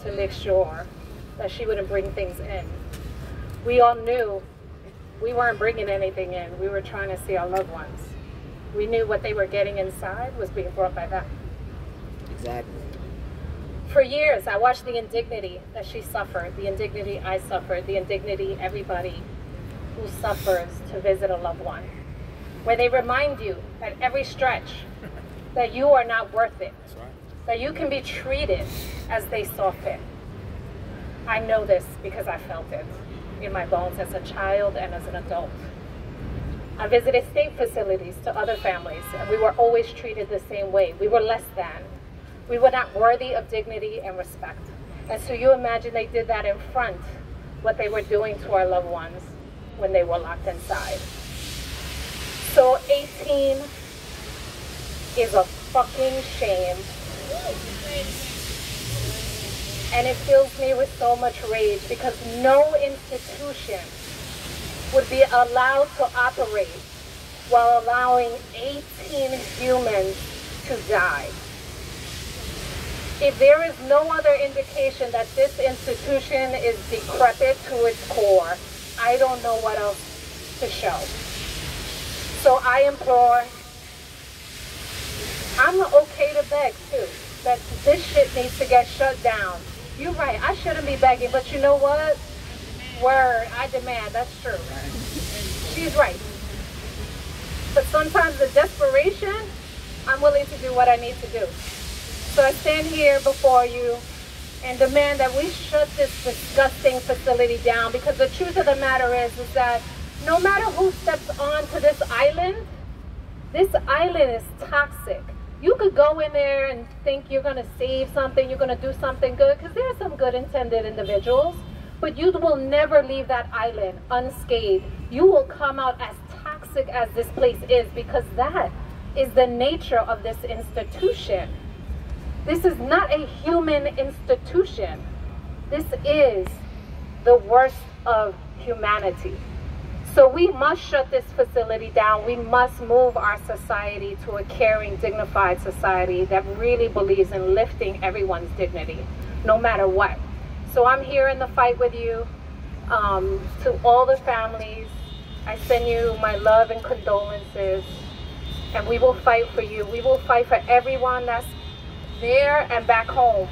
to make sure that she wouldn't bring things in. We all knew we weren't bringing anything in. We were trying to see our loved ones. We knew what they were getting inside was being brought by them. Exactly. For years, I watched the indignity that she suffered, the indignity I suffered, the indignity everybody who suffers to visit a loved one, where they remind you at every stretch that you are not worth it, that you can be treated as they saw fit. I know this because I felt it in my bones as a child and as an adult. I visited state facilities to other families, and we were always treated the same way. We were less than. We were not worthy of dignity and respect. And so you imagine they did that in front, what they were doing to our loved ones when they were locked inside. So 18 is a fucking shame. And it fills me with so much rage, because no institution would be allowed to operate while allowing 18 humans to die. If there is no other indication that this institution is decrepit to its core, I don't know what else to show. So I implore, I'm okay to beg too, that this shit needs to get shut down. You're right, I shouldn't be begging, but you know what? Word, I demand, that's true. She's right. But sometimes the desperation, I'm willing to do what I need to do. So I stand here before you and demand that we shut this disgusting facility down, because the truth of the matter is that no matter who steps onto this island is toxic. You could go in there and think you're going to save something, you're going to do something good, because there are some good intended individuals, but you will never leave that island unscathed. You will come out as toxic as this place is, because that is the nature of this institution. This is not a human institution. This is the worst of humanity. So we must shut this facility down. We must move our society to a caring, dignified society that really believes in lifting everyone's dignity, no matter what. So I'm here in the fight with you. To all the families, I send you my love and condolences, and we will fight for you. We will fight for everyone that's there and back home.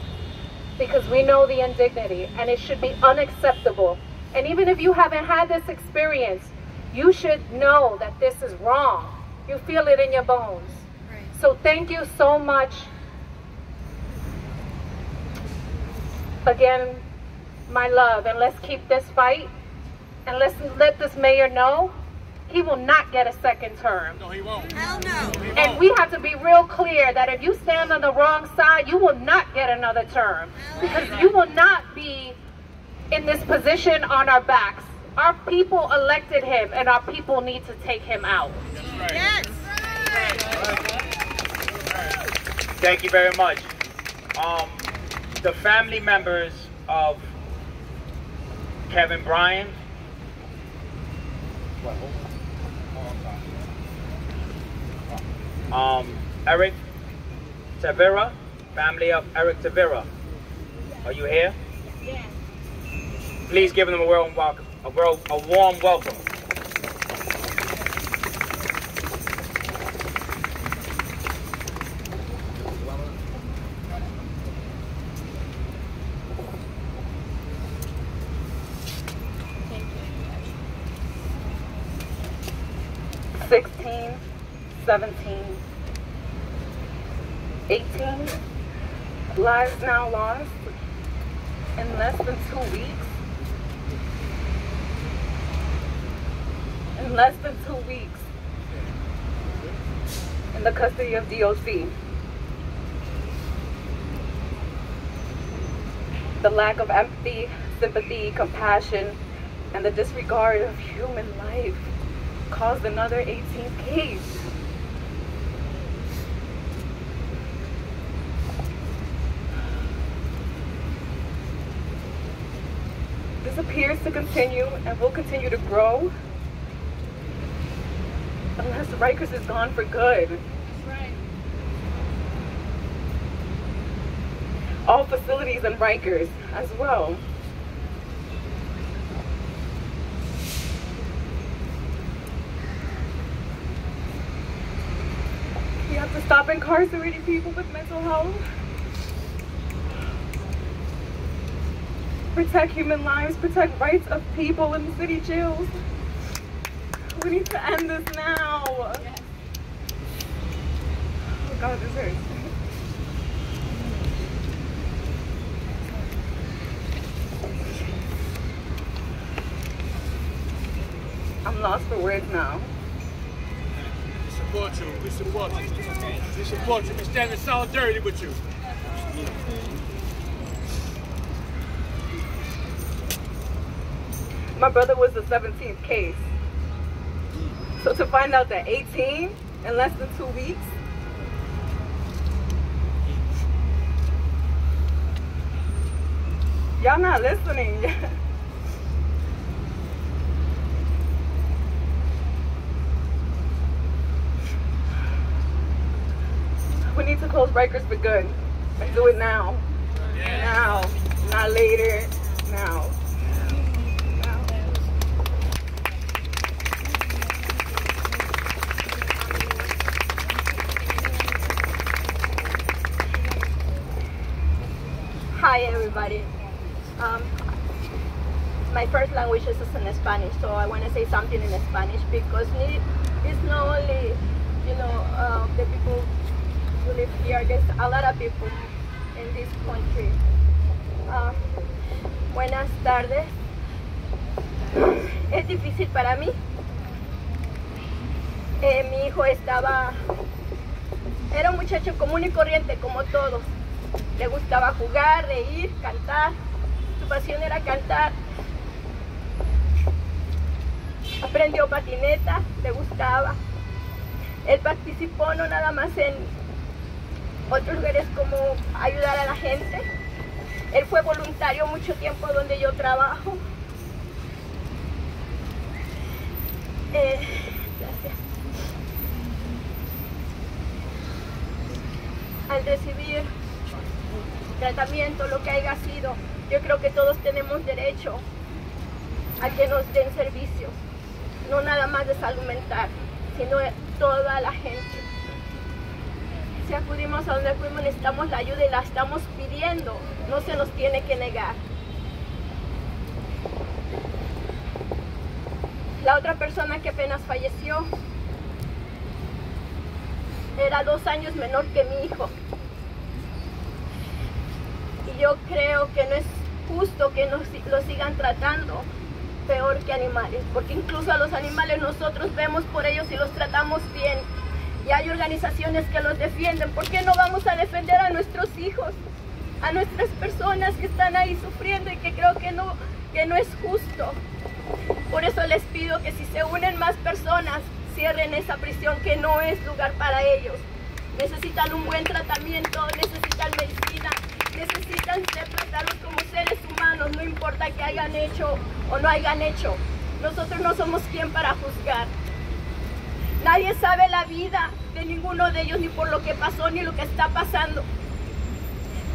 because we know the indignity and it should be unacceptable. And even if you haven't had this experience, you should know that this is wrong. You feel it in your bones. So thank you so much. Again, my love, and let's keep this fight, and let's let this mayor know he will not get a second term. No, he won't. Hell no. And we have to be real clear that if you stand on the wrong side, you will not get another term, because you will not be in this position on our backs. Our people elected him, and our people need to take him out. Right. Yes. Thank you very much. The family members of Kevin Bryant, Eric Tavera, family of Eric Tavera, are you here? Yes. Please give them a warm welcome. A warm welcome. Thank you. 16, 17, 18 lives now lost in less than 2 weeks. In less than 2 weeks in the custody of DOC. The lack of empathy, sympathy, compassion, and the disregard of human life caused another 18th case. This appears to continue and will continue to grow unless Rikers is gone for good. That's right. All facilities in Rikers as well. We have to stop incarcerating people with mental health. Protect human lives, protect rights of people in the city jails. We need to end this now. Yes. Oh God, this hurts. I'm lost for words now. We support you. We support you. We support you. We stand in solidarity with you. My brother was the 17th case. So to find out that 18 in less than 2 weeks, y'all not listening. We need to close Rikers for good and do it now. Yeah. Now, not later, now. Hi everybody. My first language is in Spanish, so I want to say something in Spanish because it's not only, the people who live here. There's a lot of people in this country. Buenas tardes. Es difícil para mí. Mi hijo era un muchacho común y corriente como todos. Le gustaba jugar, reír, cantar. Su pasión era cantar. Aprendió patineta, le gustaba. Él participó no nada más en otros lugares como ayudar a la gente. Él fue voluntario mucho tiempo donde yo trabajo. Gracias. Al recibir tratamiento, lo que haya sido, yo creo que todos tenemos derecho a que nos den servicios, no nada más de salud mental, sino de toda la gente. si acudimos a donde fuimos, necesitamos la ayuda y la estamos pidiendo. No se nos tiene que negar. La otra persona que apenas falleció era 2 años menor que mi hijo. Y yo creo que no es justo que lo sigan tratando peor que animales, porque incluso a los animales nosotros vemos por ellos y los tratamos bien. Y hay organizaciones que los defienden. ¿Por qué no vamos a defender a nuestros hijos? A nuestras personas que están ahí sufriendo y que creo que no es justo. Por eso les pido que si se unen más personas, cierren esa prisión, que no es lugar para ellos. Necesitan un buen tratamiento, necesitan medicina, necesitan ser tratados como seres humanos, no importa que hayan hecho o no hayan hecho. Nosotros no somos quien para juzgar. Nadie sabe la vida de ninguno de ellos, ni por lo que pasó, ni lo que está pasando.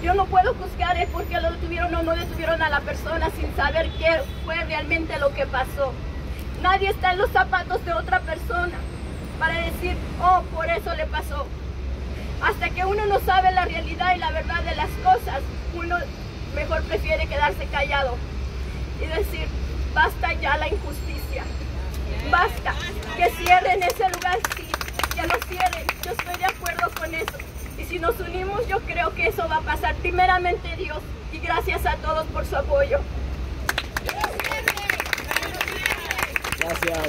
Yo no puedo juzgar el por qué lo detuvieron o no detuvieron a la persona sin saber qué fue realmente lo que pasó. Nadie está en los zapatos de otra persona para decir, oh, por eso le pasó. Hasta que uno no sabe la realidad y la verdad de las cosas, uno mejor prefiere quedarse callado y decir, basta ya la injusticia. Basta, que cierren ese lugar, sí, que lo cierren. Yo estoy de acuerdo con eso. Y si nos unimos, yo creo que eso va a pasar. Primeramente Dios, y gracias a todos por su apoyo. Gracias.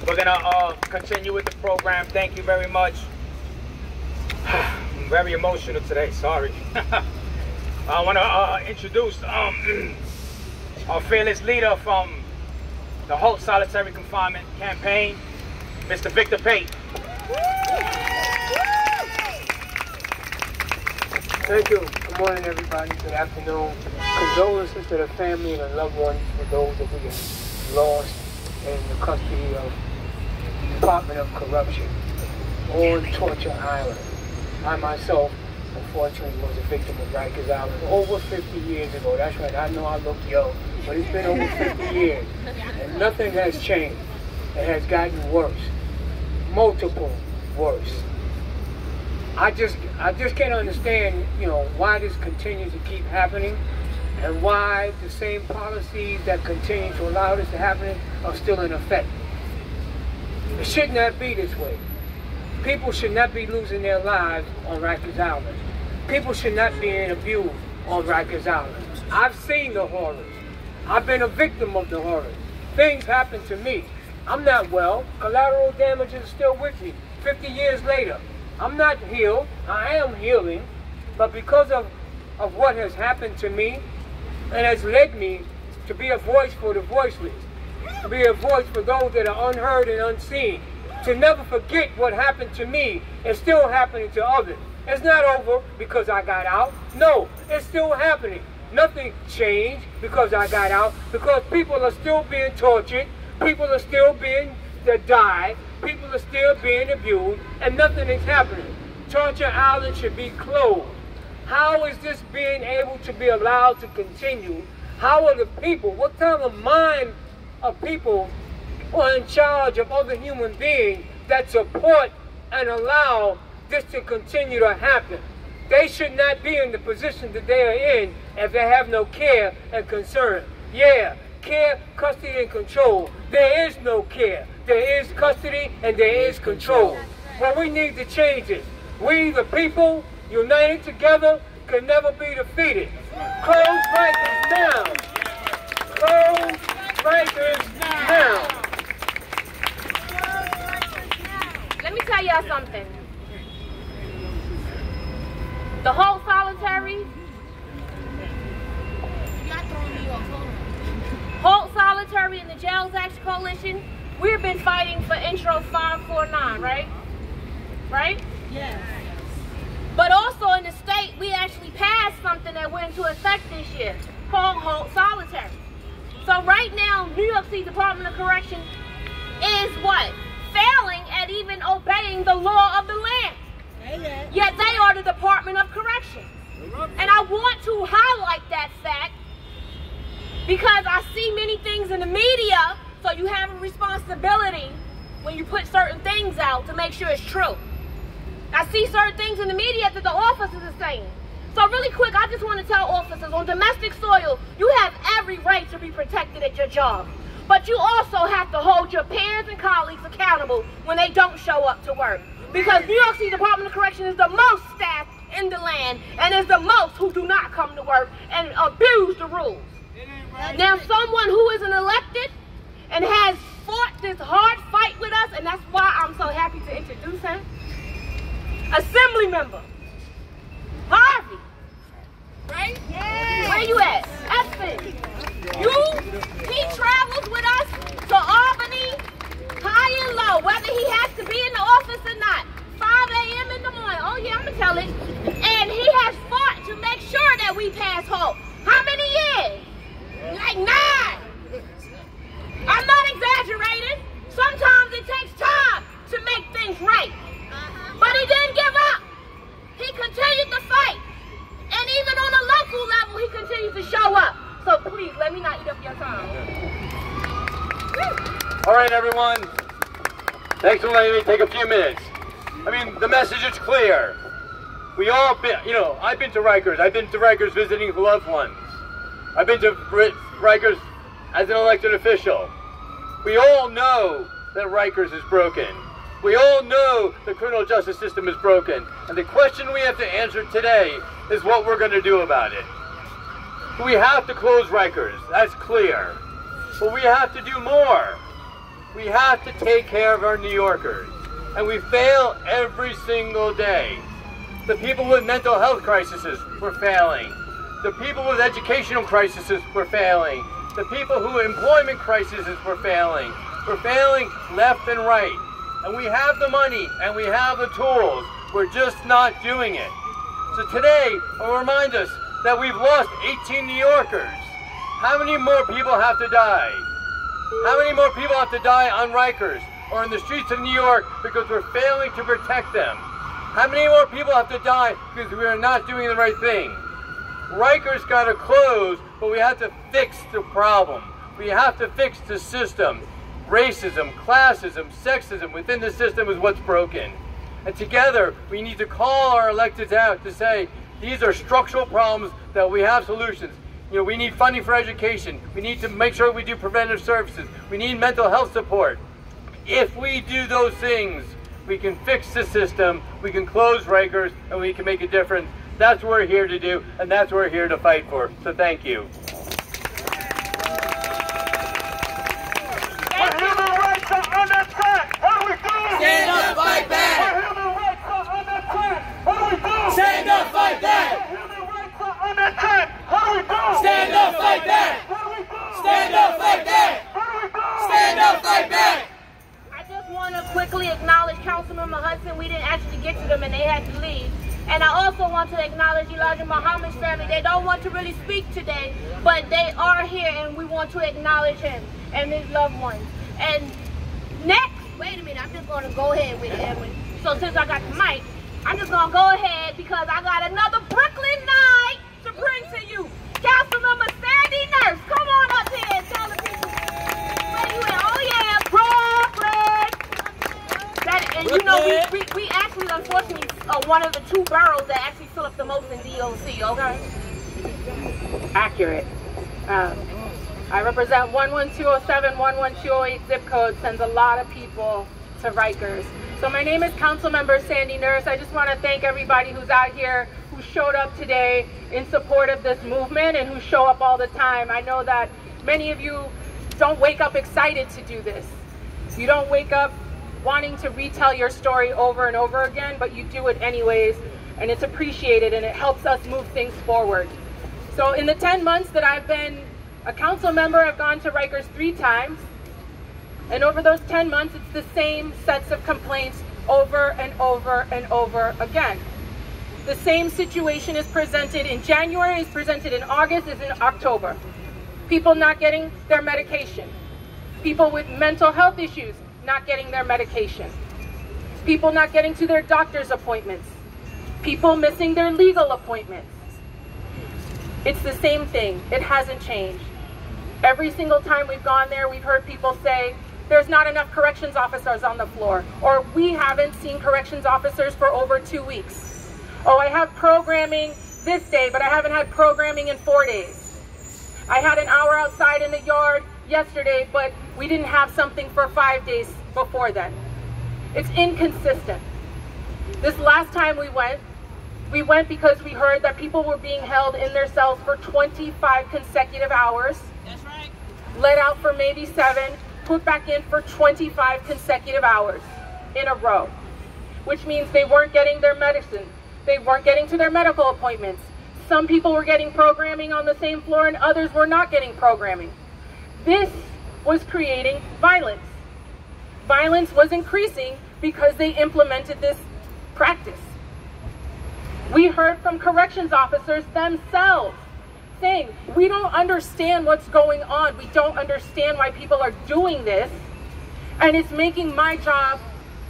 We're gonna continue with the program. Thank you very much. I'm very emotional today, sorry. I want to introduce our fearless leader from the Halt Solitary Confinement Campaign, Mr. Victor Pate. Thank you. Good morning, everybody. Good afternoon. Condolences to the family and the loved ones for those that we have lost in the custody of the Department of Corruption on Torture Island. I myself, unfortunately, was a victim of Rikers Island over 50 years ago. That's right. I know I look young, but it's been over 50 years, and nothing has changed. It has gotten worse, multiple worse. I just can't understand, why this continues to keep happening, and why the same policies that continue to allow this to happen are still in effect. It should not be this way. People should not be losing their lives on Rikers Island. People should not be being abused on Rikers Island. I've seen the horrors. I've been a victim of the horrors. Things happen to me. I'm not well. Collateral damage is still with me 50 years later. I'm not healed. I am healing. But because of what has happened to me, it has led me to be a voice for the voiceless, to be a voice for those that are unheard and unseen, to never forget what happened to me is still happening to others. It's not over because I got out. No, it's still happening. Nothing changed because I got out, because people are still being tortured, people are still being died, people are still being abused, and nothing is happening. Torture Island should be closed. How is this being able to be allowed to continue? How are the people, what kind of mind of people are in charge of other human beings that support and allow this to continue to happen? They should not be in the position that they are in if they have no care and concern. Yeah, care, custody, and control. There is no care. There is custody and there is control. Well, we need to change it. We, the people, united together, can never be defeated. Close Rikers now. Close Rikers now. Let me tell y'all something. The whole solitary, and the Jails Act Coalition, we've been fighting for Intro 549, right? Right? Yes. But also in the state, we actually passed something that went into effect this year called Halt Solitary. So right now, New York City Department of Correction is what? Failing at even obeying the law of the land. Yet they are the Department of Correction. And I want to highlight that fact because I see many things in the media, so you have a responsibility when you put certain things out to make sure it's true. I see certain things in the media that the officers are saying. So really quick, I just want to tell officers, on domestic soil, you have every right to be protected at your job. But you also have to hold your peers and colleagues accountable when they don't show up to work. Because New York City Department of Correction is the most staffed in the land, and is the most who do not come to work and abuse the rules. Now, someone who isn't elected and has fought this hard fight with us, and that's why I'm so happy to introduce him, Assembly Member Harvey, right? Yeah. Where you at? Espen. He travels with us to Albany, high and low, whether he has to be in the office or not. 5 a.m. in the morning. Oh yeah, I'm gonna tell it. And he has fought to make sure that we pass hope. How many years? Like 9. I'm not exaggerating. Sometimes it takes time to make things right. But he didn't give up. He continued to fight. And even on a local level, he continues to show up. So please, let me not eat up your time. All right, everyone. Thanks for letting me take a few minutes. I mean, the message is clear. We all been, I've been to Rikers. I've been to Rikers visiting loved ones. I've been to Rikers as an elected official. We all know that Rikers is broken. We all know the criminal justice system is broken. And the question we have to answer today is what we're going to do about it. We have to close Rikers. That's clear. But we have to do more. We have to take care of our New Yorkers. And we fail every single day. The people with mental health crises, we're failing. The people with educational crises, we're failing. The people who have employment crises, we're failing. We're failing left and right. And we have the money and we have the tools. We're just not doing it. So today, I'll remind us that we've lost 18 New Yorkers. How many more people have to die? How many more people have to die on Rikers or in the streets of New York because we're failing to protect them? How many more people have to die because we are not doing the right thing? Rikers got to close, but we have to fix the problem. We have to fix the system. Racism, classism, sexism within the system is what's broken. And together, we need to call our electeds out to say, these are structural problems that we have solutions. We need funding for education. We need to make sure we do preventive services. We need mental health support. If we do those things, we can fix the system, we can close Rikers, and we can make a difference. That's what we're here to do, and that's what we're here to fight for. So thank you. Our human rights are under attack. What do we do? Stand up, fight back. Our human rights are under attack. What do we do? Stand up, fight back. Our human rights are under attack. What do we do? Stand up, fight back. What do we do? Stand up, fight back. What do we do? Stand up, fight back. I just want to quickly acknowledge Councilmember Hudson. We didn't actually get to them and they had to leave. And I also want to acknowledge Elijah Muhammad's family. They don't want to really speak today, but they are here and we want to acknowledge him and his loved ones. And next, wait a minute, I'm just going to go ahead with it, Edwin. So since I got the mic, I'm just going to go ahead because I got another Brooklyn night to bring to you. Councilmember Sandy Nurse, come on up here and tell the people where you at. Oh yeah, Brooklyn. And Brooklyn. You know, we actually, unfortunately, one of the 2 boroughs that actually fill up the most in DOC, okay? Accurate. I represent 11207, 11208 zip code, sends a lot of people to Rikers. So my name is Councilmember Sandy Nurse. I just want to thank everybody who's out here, who showed up today in support of this movement and who show up all the time. I know that many of you don't wake up excited to do this. You don't wake up wanting to retell your story over and over again, but you do it anyways, and it's appreciated and it helps us move things forward. So in the 10 months that I've been a council member, I've gone to Rikers 3 times, and over those 10 months, it's the same sets of complaints over and over and over again. The same situation is presented in January, is presented in August, is in October. People not getting their medication. People with mental health issues not getting their medication. People not getting to their doctor's appointments. People missing their legal appointments. It's the same thing. It hasn't changed. Every single time we've gone there, we've heard people say, there's not enough corrections officers on the floor, or we haven't seen corrections officers for over 2 weeks. Oh, I have programming this day, but I haven't had programming in 4 days. I had an hour outside in the yard yesterday, but we didn't have something for 5 days before then. It's inconsistent. This last time we went because we heard that people were being held in their cells for 25 consecutive hours. That's right. Let out for maybe 7, put back in for 25 consecutive hours in a row, which means they weren't getting their medicine. They weren't getting to their medical appointments. Some people were getting programming on the same floor and others were not getting programming. This was creating violence. Violence was increasing because they implemented this practice. We heard from corrections officers themselves saying, we don't understand what's going on. We don't understand why people are doing this. And it's making my job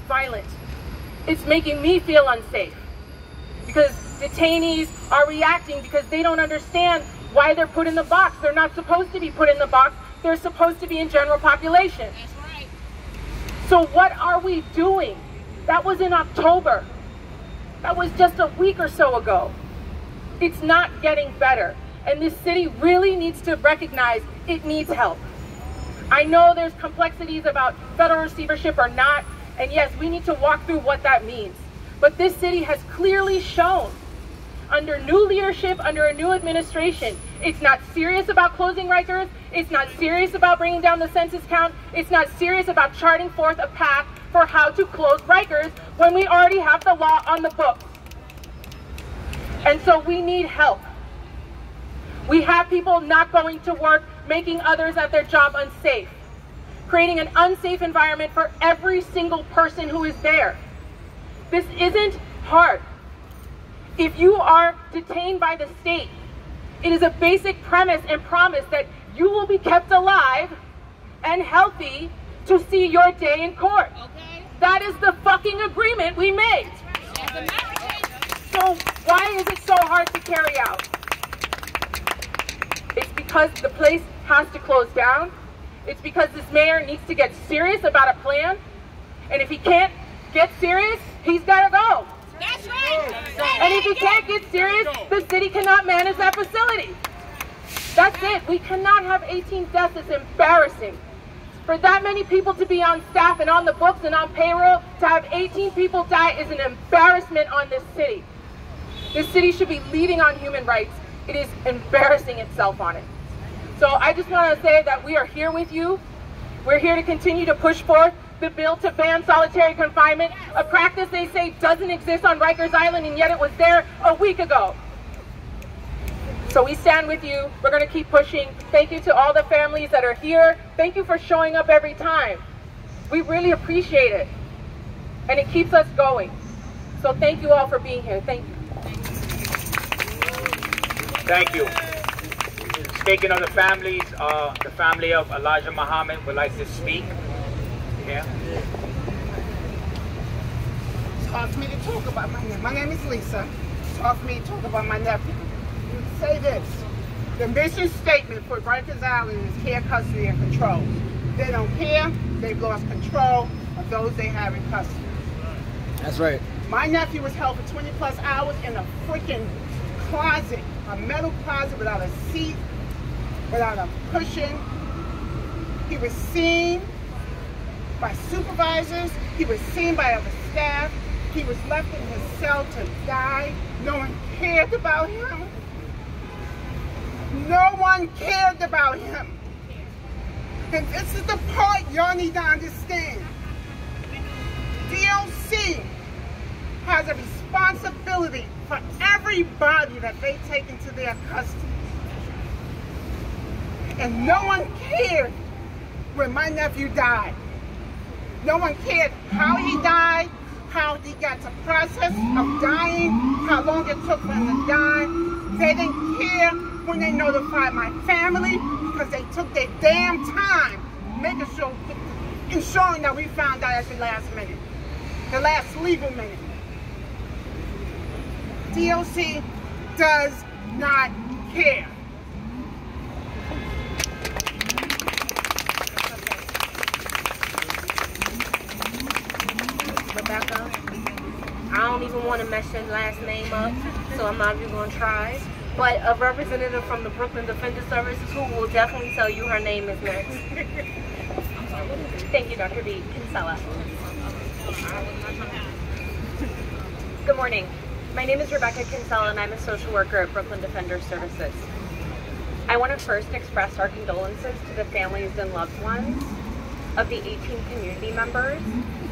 violent. It's making me feel unsafe. Because detainees are reacting because they don't understand why they're put in the box. They're not supposed to be put in the box. They're supposed to be in general population. That's right. So what are we doing? That was in October. That was just a week or so ago. It's not getting better. And this city really needs to recognize it needs help. I know there's complexities about federal receivership or not, and yes, we need to walk through what that means. But this city has clearly shown, under new leadership, under a new administration, it's not serious about closing Rikers, it's not serious about bringing down the census count, it's not serious about charting forth a path for how to close Rikers when we already have the law on the books. And so we need help. We have people not going to work, making others at their job unsafe, creating an unsafe environment for every single person who is there. This isn't hard. If you are detained by the state, it is a basic premise and promise that you will be kept alive and healthy to see your day in court. Okay. That is the fucking agreement we made. So why is it so hard to carry out? It's because the place has to close down. It's because this mayor needs to get serious about a plan. And if he can't get serious, he's got to go. That's right. And if he can't get serious, the city cannot manage that facility. That's it. We cannot have 18 deaths. It's embarrassing. For that many people to be on staff and on the books and on payroll, to have 18 people die is an embarrassment on this city. This city should be leading on human rights. It is embarrassing itself on it. So I just want to say that we are here with you. We're here to continue to push forth the bill to ban solitary confinement, a practice they say doesn't exist on Rikers Island, and yet it was there a week ago. So we stand with you. We're going to keep pushing. Thank you to all the families that are here. Thank you for showing up every time. We really appreciate it. And it keeps us going. So thank you all for being here. Thank you. Thank you. Speaking of the families, the family of Elijah Muhammad would like to speak. Yeah. It's hard for me to talk about my name. My name is Lisa. It's hard for me to talk about my nephew. Say this. The mission statement for Rikers Island is care, custody, and control. They don't care. They've lost control of those they have in custody. That's right. My nephew was held for 20 plus hours in a freaking closet, a metal closet without a seat, without a cushion. He was seen by supervisors. He was seen by other staff. He was left in his cell to die. No one cared about him. No one cared about him. And this is the part y'all need to understand. DLC has a responsibility for everybody that they take into their custody. And no one cared when my nephew died. No one cared how he died, how he got the process of dying, how long it took for him to die. They didn't care when they notified my family because they took their damn time making sure, ensuring that we found out at the last minute, the last legal minute. DOC does not care. even want to mess your last name up, so I'm not even going to try. But a representative from the Brooklyn Defender Services who will definitely tell you her name is next. Thank you, Dr. B. Kinsella. Good morning. My name is Rebecca Kinsella, and I'm a social worker at Brooklyn Defender Services. I want to first express our condolences to the families and loved ones of the 18 community members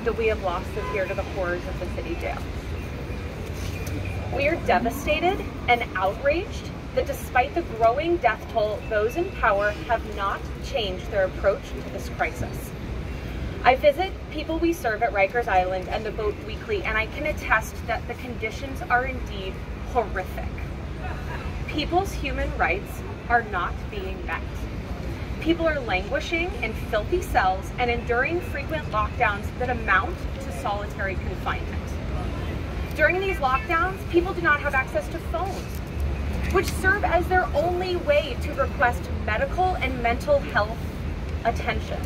that we have lost this year to the horrors of the city jail. We are devastated and outraged that despite the growing death toll, those in power have not changed their approach to this crisis. I visit people we serve at Rikers Island and the boat weekly, and I can attest that the conditions are indeed horrific. People's human rights are not being met. People are languishing in filthy cells and enduring frequent lockdowns that amount to solitary confinement. During these lockdowns, people do not have access to phones, which serve as their only way to request medical and mental health attention.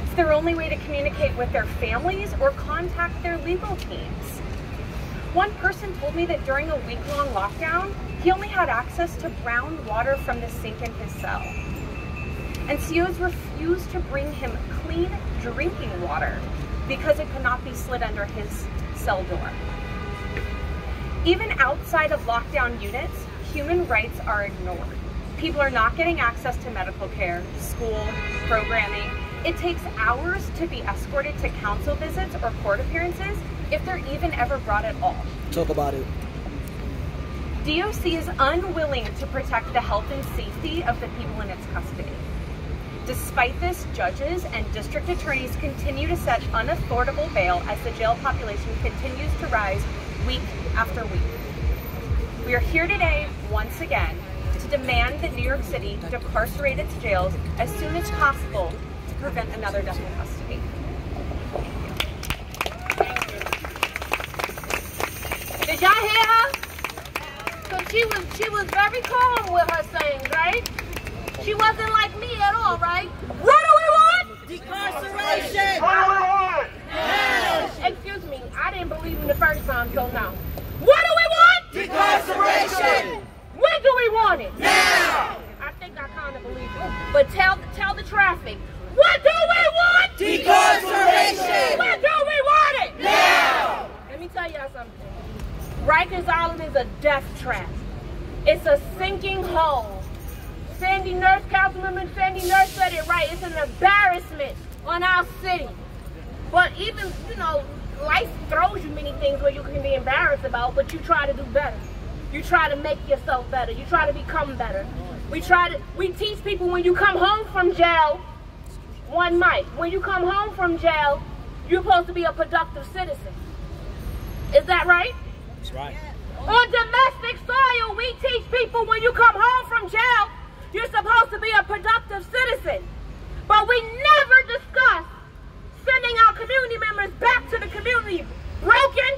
It's their only way to communicate with their families or contact their legal teams. One person told me that during a week-long lockdown, he only had access to brown water from the sink in his cell. And COs refused to bring him clean drinking water because it could not be slid under his cell door. Even outside of lockdown units, human rights are ignored. People are not getting access to medical care, school, programming. It takes hours to be escorted to council visits or court appearances if they're even ever brought at all. Talk about it. DOC is unwilling to protect the health and safety of the people in its custody. Despite this, judges and district attorneys continue to set unaffordable bail as the jail population continues to rise week after week. We are here today, once again, to demand that New York City decarcerate its jails as soon as possible to prevent another death in custody. Did y'all hear her? So she was very calm with her sayings, right? She wasn't like me at all, right? What do we want? Decarceration! What do we want? Yes. Excuse me, I didn't believe in the first time, so now. What do we want? Decarceration! When do we want it? Now! I think I kind of believe it. But tell the traffic. What do we want? Decarceration! When do we want it? Now! Let me tell y'all something. Rikers Island is a death trap. It's a sinking hole. Councilwoman Sandy Nurse said it right. It's an embarrassment on our city. But even, life throws you many things where you can be embarrassed about, but you try to do better. You try to make yourself better. You try to become better. We teach people when you come home from jail, one mic. When you come home from jail, you're supposed to be a productive citizen. Is that right? That's right. On domestic soil, we teach people when you come home from jail, you're supposed to be a productive citizen. But we never discuss sending our community members back to the community broken,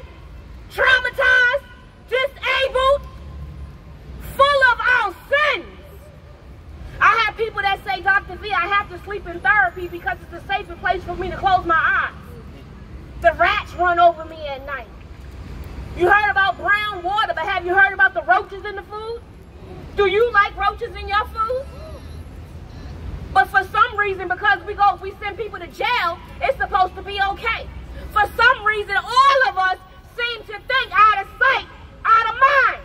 traumatized, disabled, full of our sins. I have people that say, Dr. V, I have to sleep in therapy because it's a safer place for me to close my eyes. The rats run over me at night. You heard about brown water, but have you heard about the roaches in the food? Do you like roaches in your food? But for some reason, because we send people to jail, it's supposed to be okay. For some reason, all of us seem to think out of sight, out of mind.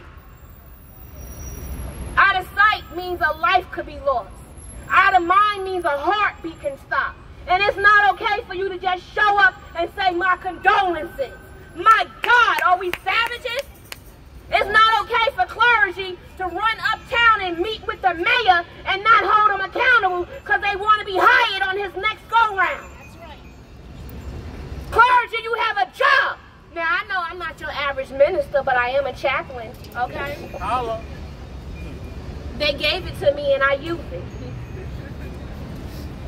Out of sight means a life could be lost. Out of mind means a heartbeat can stop. And it's not okay for you to just show up and say my condolences. My God, are we savages? It's not okay for clergy to run uptown and meet with the mayor and not hold him accountable because they want to be hired on his next go-round. That's right. Clergy, you have a job. Now, I know I'm not your average minister, but I am a chaplain, okay? Holla. They gave it to me and I use it.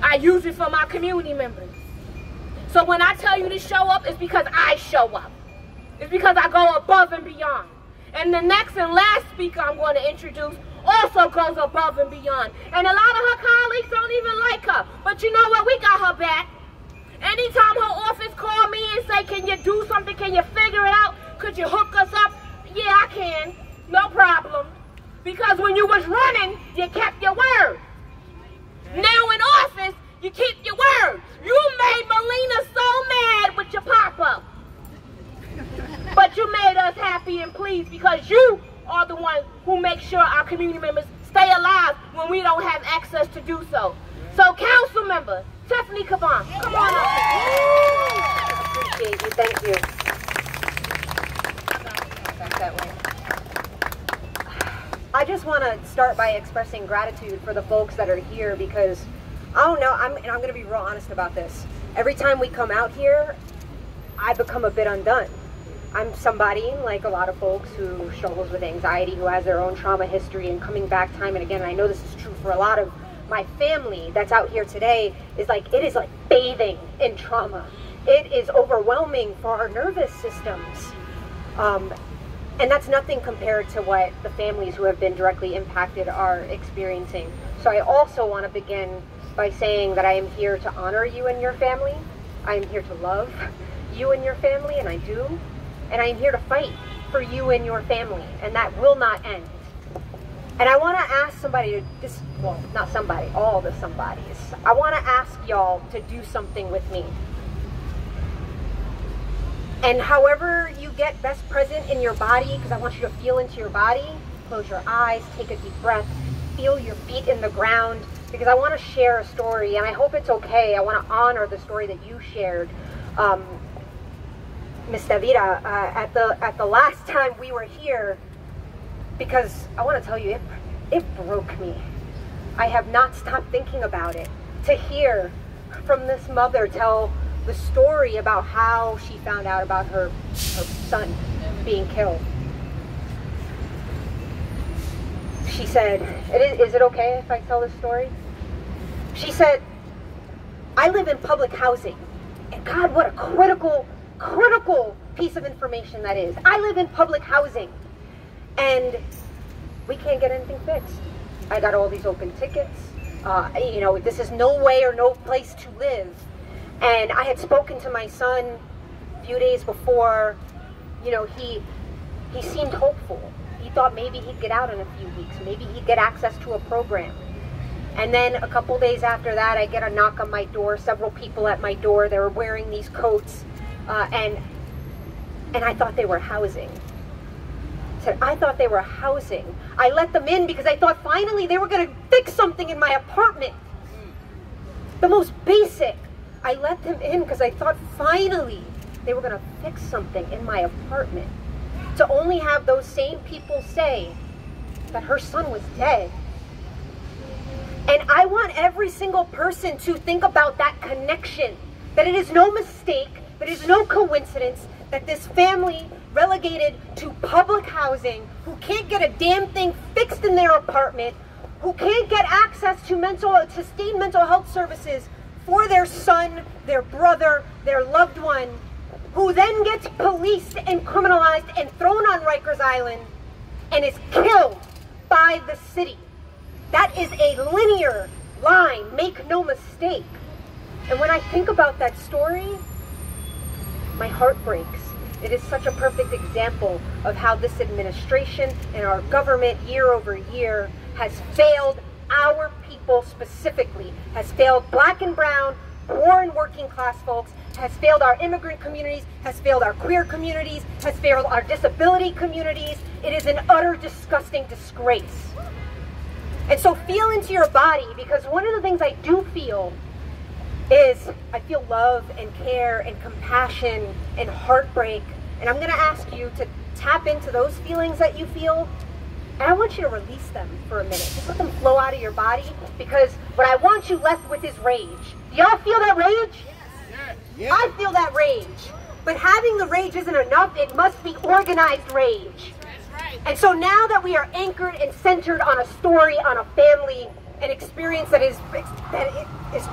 I use it for my community members. So when I tell you to show up, it's because I show up. It's because I go above and beyond. And the next and last speaker I'm going to introduce also goes above and beyond. And a lot of her colleagues don't even like her. But you know what? We got her back. Anytime her office call me and say, can you do something? Can you figure it out? could you hook us up? Yeah, I can. No problem. Because when you was running, you kept your word. Now in office, you keep your word. You made Melina so mad with your pop-up. But you made us happy and pleased because you are the one who makes sure our community members stay alive when we don't have access to do so. So council member, Tiffany Caban, come on up. I appreciate you, thank you. Back that way. I just want to start by expressing gratitude for the folks that are here because, I don't know, I'm going to be real honest about this. Every time we come out here, I become a bit undone. I'm somebody, like a lot of folks, who struggles with anxiety, who has their own trauma history, and coming back time and again, and I know this is true for a lot of my family that's out here today, is like, it is like bathing in trauma. It is overwhelming for our nervous systems. And that's nothing compared to what the families who have been directly impacted are experiencing. So I also want to begin by saying that I am here to honor you and your family. I am here to love you and your family, and I do. And I am here to fight for you and your family, and that will not end. And I want to ask somebody to just, well, not somebody, all the somebodies. I want to ask y'all to do something with me. And however you get best present in your body, because I want you to feel into your body, close your eyes, take a deep breath, feel your feet in the ground, because I want to share a story, and I hope it's okay. I want to honor the story that you shared, Ms. Davida, at the last time we were here, because I want to tell you, it broke me. I have not stopped thinking about it. To hear from this mother tell the story about how she found out about her son being killed. She said, is it okay if I tell this story? She said, I live in public housing. And God, what a critical piece of information that is. I live in public housing. And we can't get anything fixed. I got all these open tickets. You know, this is no way or no place to live. And I had spoken to my son a few days before. You know, he seemed hopeful. He thought maybe he'd get out in a few weeks. Maybe he'd get access to a program. And then a couple days after that, I get a knock on my door, several people at my door. They were wearing these coats. And I thought they were housing. I thought they were housing. I let them in because I thought finally they were going to fix something in my apartment. The most basic. I let them in because I thought finally they were going to fix something in my apartment. To only have those same people say that her son was dead. And I want every single person to think about that connection. That it is no mistake, that it is no coincidence that this family relegated to public housing, who can't get a damn thing fixed in their apartment, who can't get access to sustained mental health services for their son, their brother, their loved one, who then gets policed and criminalized and thrown on Rikers Island and is killed by the city. That is a linear line, make no mistake. And when I think about that story, my heart breaks. It is such a perfect example of how this administration and our government year over year has failed our people specifically, has failed black and brown, poor and working class folks, has failed our immigrant communities, has failed our queer communities, has failed our disability communities. It is an utter disgusting disgrace. And so feel into your body, because one of the things I do feel is I feel love and care and compassion and heartbreak. And I'm going to ask you to tap into those feelings that you feel. And I want you to release them for a minute. Just let them flow out of your body, because what I want you left with is rage. Do y'all feel that rage? Yes. Yes. I feel that rage. But having the rage isn't enough. It must be organized rage. That's right. And so now that we are anchored and centered on a story, on a family, an experience that is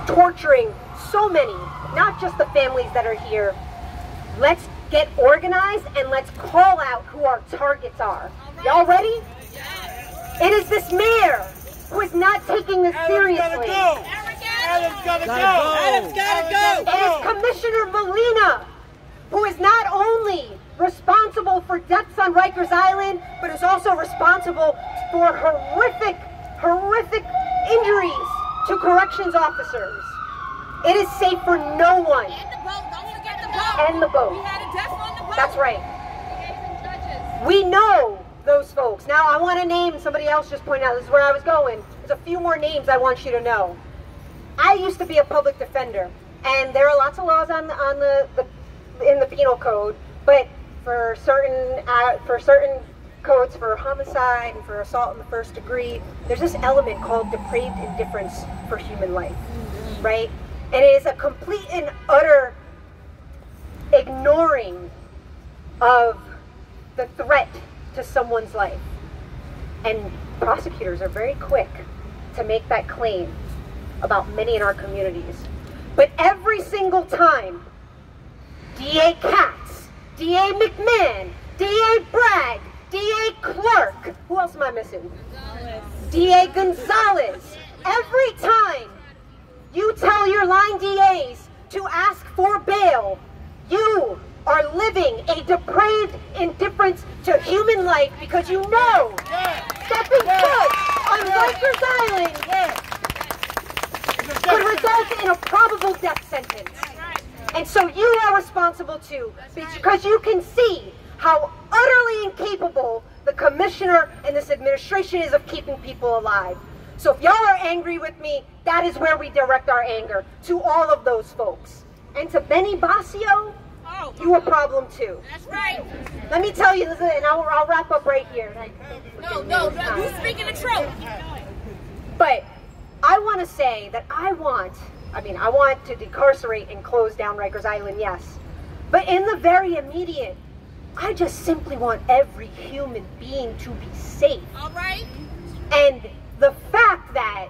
torturing so many, not just the families that are here, let's get organized and let's call out who our targets are. Y'all ready? It is this mayor who is not taking this seriously. Adam's gotta go. Adam's gotta go. It is Commissioner Molina, who is not only responsible for deaths on Rikers Island, but is also responsible for horrific injuries to corrections officers. It is safe for no one. And the boat. Don't forget the boat. And the boat. We had a death on the boat. That's right. We know those folks. Now, I want to name, somebody else just pointed out, this is where I was going. There's a few more names I want you to know. I used to be a public defender, and there are lots of laws in the penal code, but for certain codes, for homicide and for assault in the first degree, there's this element called depraved indifference for human life, right? And it is a complete and utter ignoring of the threat to someone's life. And prosecutors are very quick to make that claim about many in our communities. But every single time, DA Katz, DA McMahon, DA Bragg, DA Clark, who else am I missing? DA Gonzalez. Every time you tell your line DAs to ask for bail, you are living a depraved indifference to human life, because you know stepping foot on Rikers Island could result in a probable death sentence. And so you are responsible too, because you can see how utterly incapable the commissioner and this administration is of keeping people alive. So if y'all are angry with me, that is where we direct our anger, to all of those folks. And to Benny Basio, you a problem too. That's right. Let me tell you, and I'll wrap up right here. No, you're speaking the truth. But I want to say that I want to decarcerate and close down Rikers Island, yes. But in the very immediate, I just simply want every human being to be safe. All right. And the fact that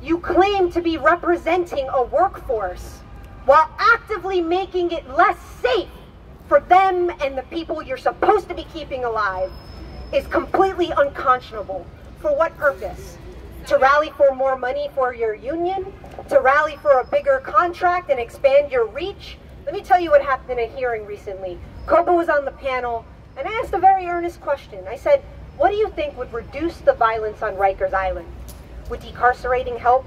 you claim to be representing a workforce while actively making it less safe for them and the people you're supposed to be keeping alive is completely unconscionable. For what purpose? To rally for more money for your union? To rally for a bigger contract and expand your reach? Let me tell you what happened in a hearing recently. Koba was on the panel, and I asked a very earnest question. I said, what do you think would reduce the violence on Rikers Island? Would decarcerating help?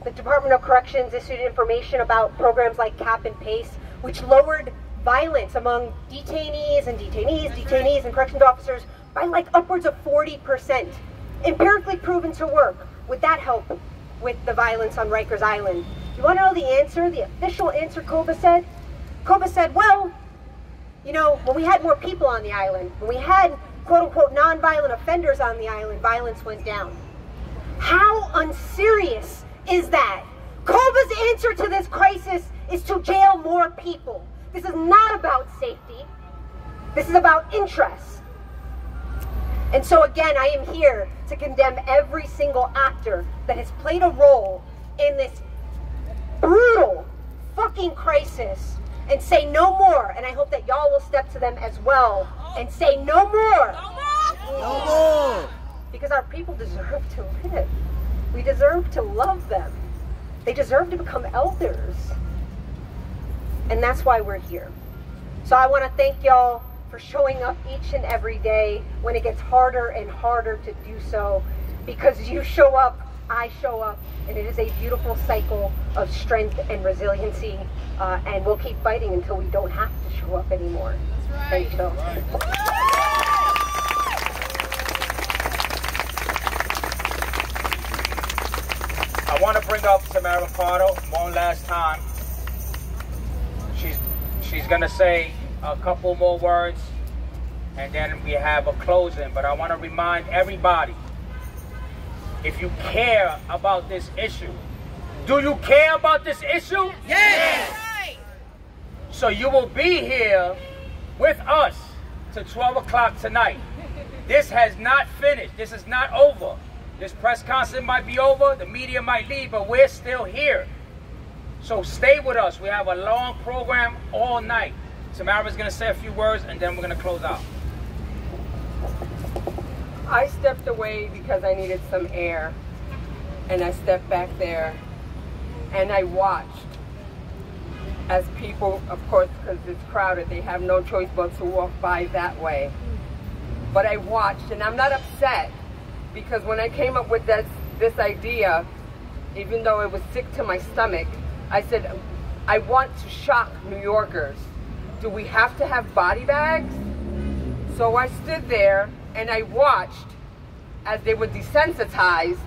The Department of Corrections issued information about programs like Cap and Pace, which lowered violence among detainees and corrections officers by like upwards of 40%. Empirically proven to work. Would that help with the violence on Rikers Island? You want to know the answer, the official answer Koba said? Koba said, well, you know, when we had more people on the island, when we had quote-unquote non-violent offenders on the island, violence went down. How unserious is that? Koba's answer to this crisis is to jail more people. This is not about safety. This is about interest. And so again, I am here to condemn every single actor that has played a role in this brutal fucking crisis and say no more. And I hope that y'all will step to them as well and say no more. No more. Because our people deserve to live. We deserve to love them. They deserve to become elders. And that's why we're here. So I want to thank y'all for showing up each and every day when it gets harder and harder to do so. Because you show up, I show up, and it is a beautiful cycle of strength and resiliency. And we'll keep fighting until we don't have to show up anymore. That's right. Thanks, Phil. I want to bring up Tamara Pardo one last time. She's going to say a couple more words, and then we have a closing. But I want to remind everybody, if you care about this issue, do you care about this issue? Yes! So you will be here with us till 12 o'clock tonight. This has not finished. This is not over. This press conference might be over, the media might leave, but we're still here. So stay with us. We have a long program all night. Tamara's going to say a few words, and then we're going to close out. I stepped away because I needed some air, and I stepped back there, and I watched as people, of course, because it's crowded, they have no choice but to walk by that way. But I watched, and I'm not upset, because when I came up with this idea, even though it was sick to my stomach, I said, I want to shock New Yorkers. Do we have to have body bags? So I stood there and I watched as they were desensitized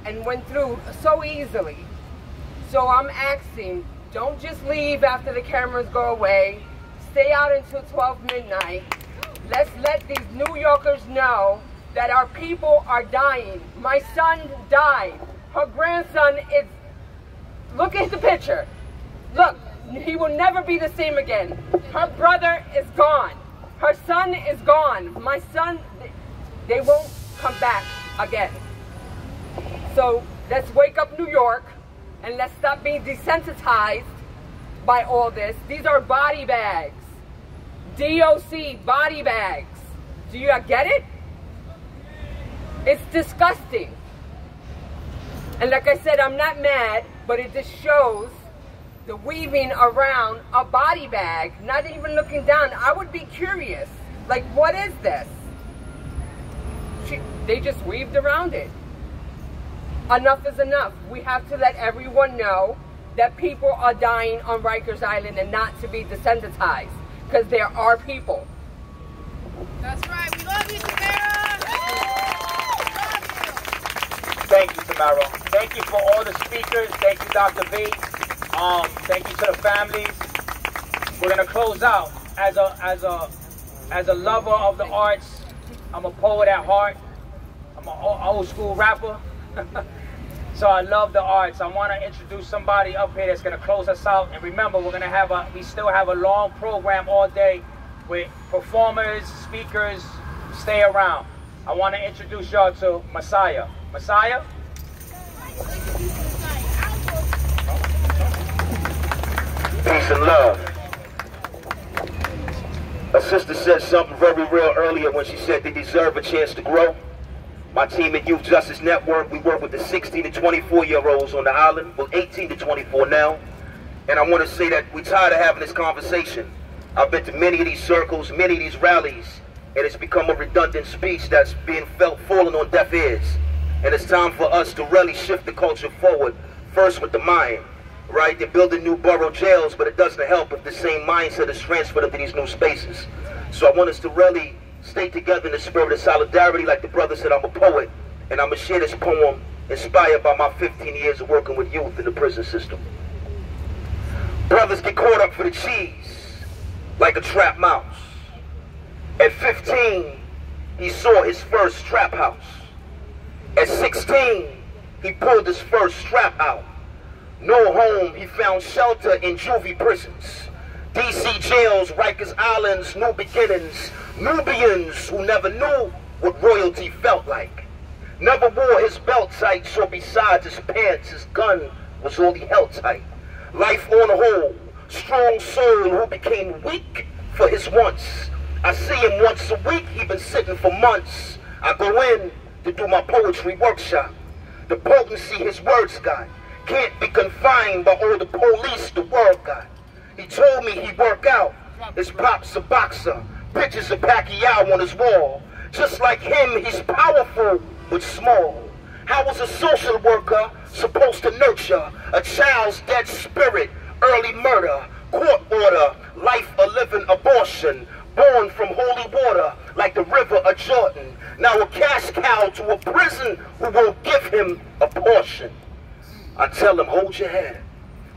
and went through so easily. So I'm asking, don't just leave after the cameras go away. Stay out until 12 midnight. Let's let these New Yorkers know that our people are dying. My son died. Her grandson is, look at the picture. Look, he will never be the same again. Her brother is gone. Her son is gone. My son, they won't come back again. So let's wake up New York and let's stop being desensitized by all this. These are body bags. DOC body bags. Do you get it? It's disgusting. And like I said, I'm not mad, but it just shows the weaving around a body bag, not even looking down. I would be curious, like, what is this? They just weaved around it. Enough is enough. We have to let everyone know that people are dying on Rikers Island and not to be desensitized, because there are people. That's right. We love you, Tamara. Thank you, Tamara. Thank you for all the speakers. Thank you, Dr. V. Thank you to the families. We're gonna close out as a lover of the arts. I'm a poet at heart. I'm an old school rapper. So I love the arts. I want to introduce somebody up here that's gonna close us out. And remember, we still have a long program all day with performers, speakers. Stay around. I want to introduce y'all to Messiah. Messiah? Peace and love. A sister said something very real earlier when she said they deserve a chance to grow. My team at Youth Justice Network, we work with the 16 to 24-year-olds on the island, well, 18 to 24 now. And I want to say that we're tired of having this conversation. I've been to many of these circles, many of these rallies, and it's become a redundant speech that's being falling on deaf ears. And it's time for us to really shift the culture forward, first with the mind, right? They're building new borough jails, but it doesn't help if the same mindset is transferred into these new spaces. So I want us to really stay together in the spirit of solidarity. Like the brother said, I'm a poet, and I'm going to share this poem inspired by my 15 years of working with youth in the prison system. Brothers get caught up for the cheese like a trap mouse. At 15, he saw his first trap house. At 16, he pulled his first strap out. No home, he found shelter in juvie prisons. DC jails, Rikers Islands, new beginnings. Nubians who never knew what royalty felt like. Never wore his belt tight, so besides his pants, his gun was all he held tight. Life on the whole, strong soul who became weak for his wants. I see him once a week, he been sitting for months. I go in to do my poetry workshop. The potency his words got can't be confined by all the police the world got. He told me he'd work out. His pop's a boxer. Pictures of Pacquiao on his wall. Just like him, he's powerful but small. How was a social worker supposed to nurture a child's dead spirit? Early murder, court order, life a living abortion. Born from holy water like the river of Jordan. Now a cash cow to a prison who won't give him a portion. I tell him, hold your head.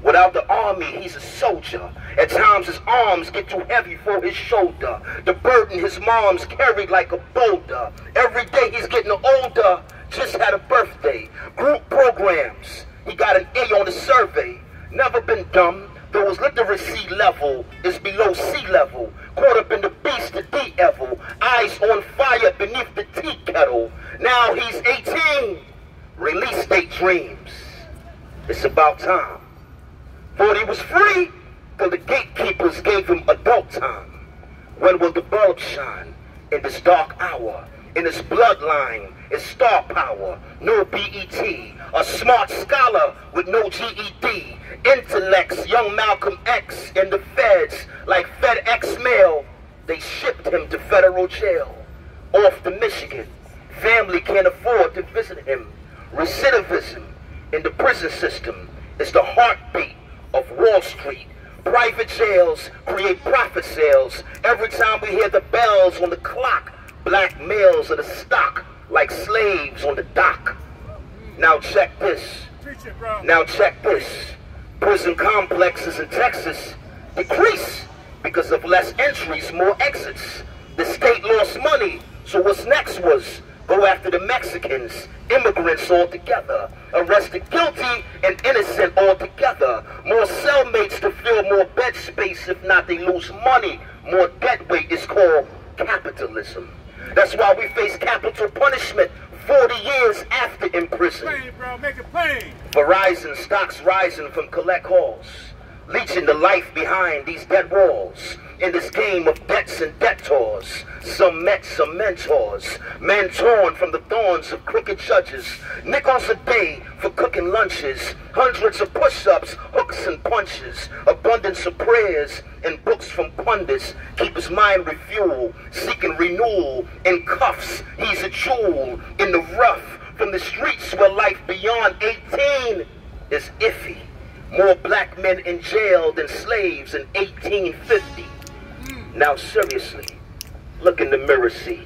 Without the army, he's a soldier. At times his arms get too heavy for his shoulder. The burden his mom's carried like a boulder. Every day he's getting older, just had a birthday. Group programs, he got an A on the survey. Never been dumb, though his literacy level is below sea level. Caught up in the beast of de-evil. Eyes on fire beneath the tea kettle. Now he's 18, release date dreams. It's about time. Thought he was free, till the gatekeepers gave him adult time. When will the bulb shine in this dark hour? In his bloodline, is star power, no BET. A smart scholar with no GED. Intellects, young Malcolm X in the feds like FedEx mail. They shipped him to federal jail. Off to Michigan. Family can't afford to visit him. Recidivism in the prison system is the heartbeat of Wall Street. Private jails create profit sales. Every time we hear the bells on the clock, black males are the stock like slaves on the dock. Now check this. Now check this. Prison complexes in Texas decrease because of less entries, more exits. The state lost money, so what's next was go after the Mexicans, immigrants all together, arrested guilty and innocent all together. More cellmates to fill more bed space, if not they lose money. More debt weight is called capitalism. That's why we face capital punishment 40 years after imprisonment. Plain, bro, make it plain. Verizon stocks rising from collect halls, leeching the life behind these dead walls. In this game of debts and debtors, some met some mentors, men torn from the thorns of crooked judges, nickels a day for cooking lunches, hundreds of push-ups, hooks and punches, abundance of prayers and books from pundits, keep his mind refueled, seeking renewal. In cuffs, he's a jewel in the rough, from the streets where life beyond 18 is iffy. More black men in jail than slaves in 1850. Now seriously, look in the mirror, see,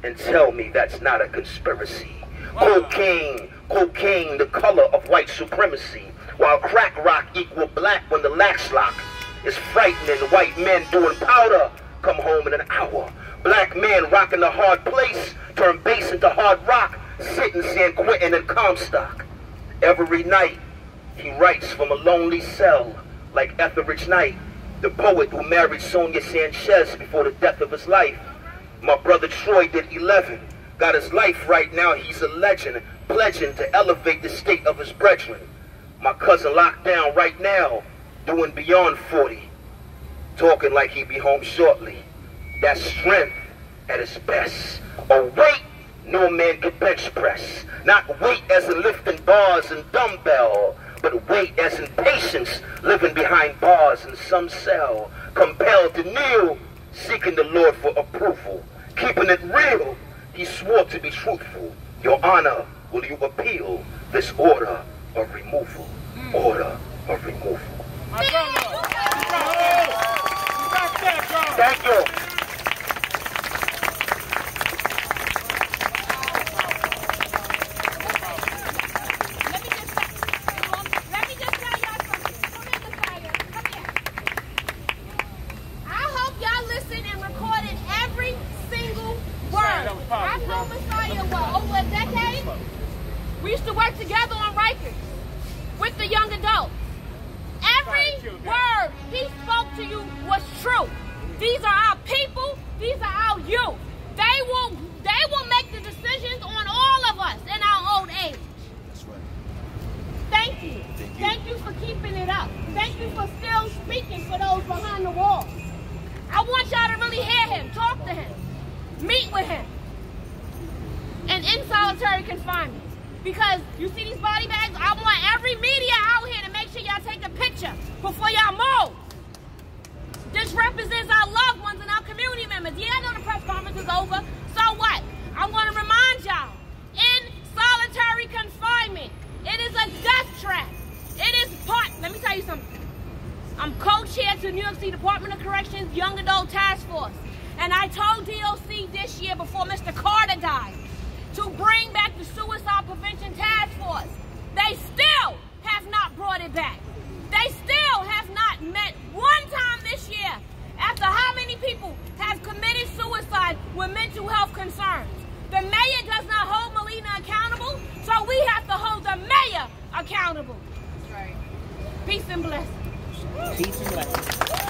and tell me that's not a conspiracy. Cocaine, cocaine, the color of white supremacy, while crack rock equal black when the latch lock is frightening. White men doing powder come home in an hour. Black men rocking the hard place, turn bass into hard rock, sitting San Quentin and Comstock. Every night, he writes from a lonely cell like Etheridge Knight, the poet who married Sonia Sanchez before the death of his life. My brother Troy did 11, got his life right now, he's a legend, pledging to elevate the state of his brethren. My cousin locked down right now, doing beyond 40, talking like he'd be home shortly. That's strength at its best. A weight no man can bench press. Not weight as in lifting bars and dumbbell, but weight as in patience, living behind bars in some cell, compelled to kneel, seeking the Lord for approval. Keeping it real, he swore to be truthful. Your Honor, will you appeal this order of removal? Order of removal. Thank you. We used to work together on Rikers with the young adults. Every word he spoke to you was true. These are our people. These are our youth. They will make the decisions on all of us in our old age. That's right. Thank you. Thank you for keeping it up. Thank you for still speaking for those behind the walls. I want y'all to really hear him, talk to him, meet with him. And in solitary confinement. Because you see these body bags, I want every media out here to make sure y'all take a picture before y'all move. This represents our loved ones and our community members. Yeah, I know the press conference is over. So what? I want to remind y'all, in solitary confinement, it is a death trap. It is part, let me tell you something. I'm co-chair to New York City Department of Corrections Young Adult Task Force. And I told DOC this year before Mr. Carter died, to bring back the Suicide Prevention Task Force. They still have not brought it back. They still have not met one time this year after how many people have committed suicide with mental health concerns. The mayor does not hold Melina accountable, so we have to hold the mayor accountable. That's right. Peace and blessings. Peace and blessings.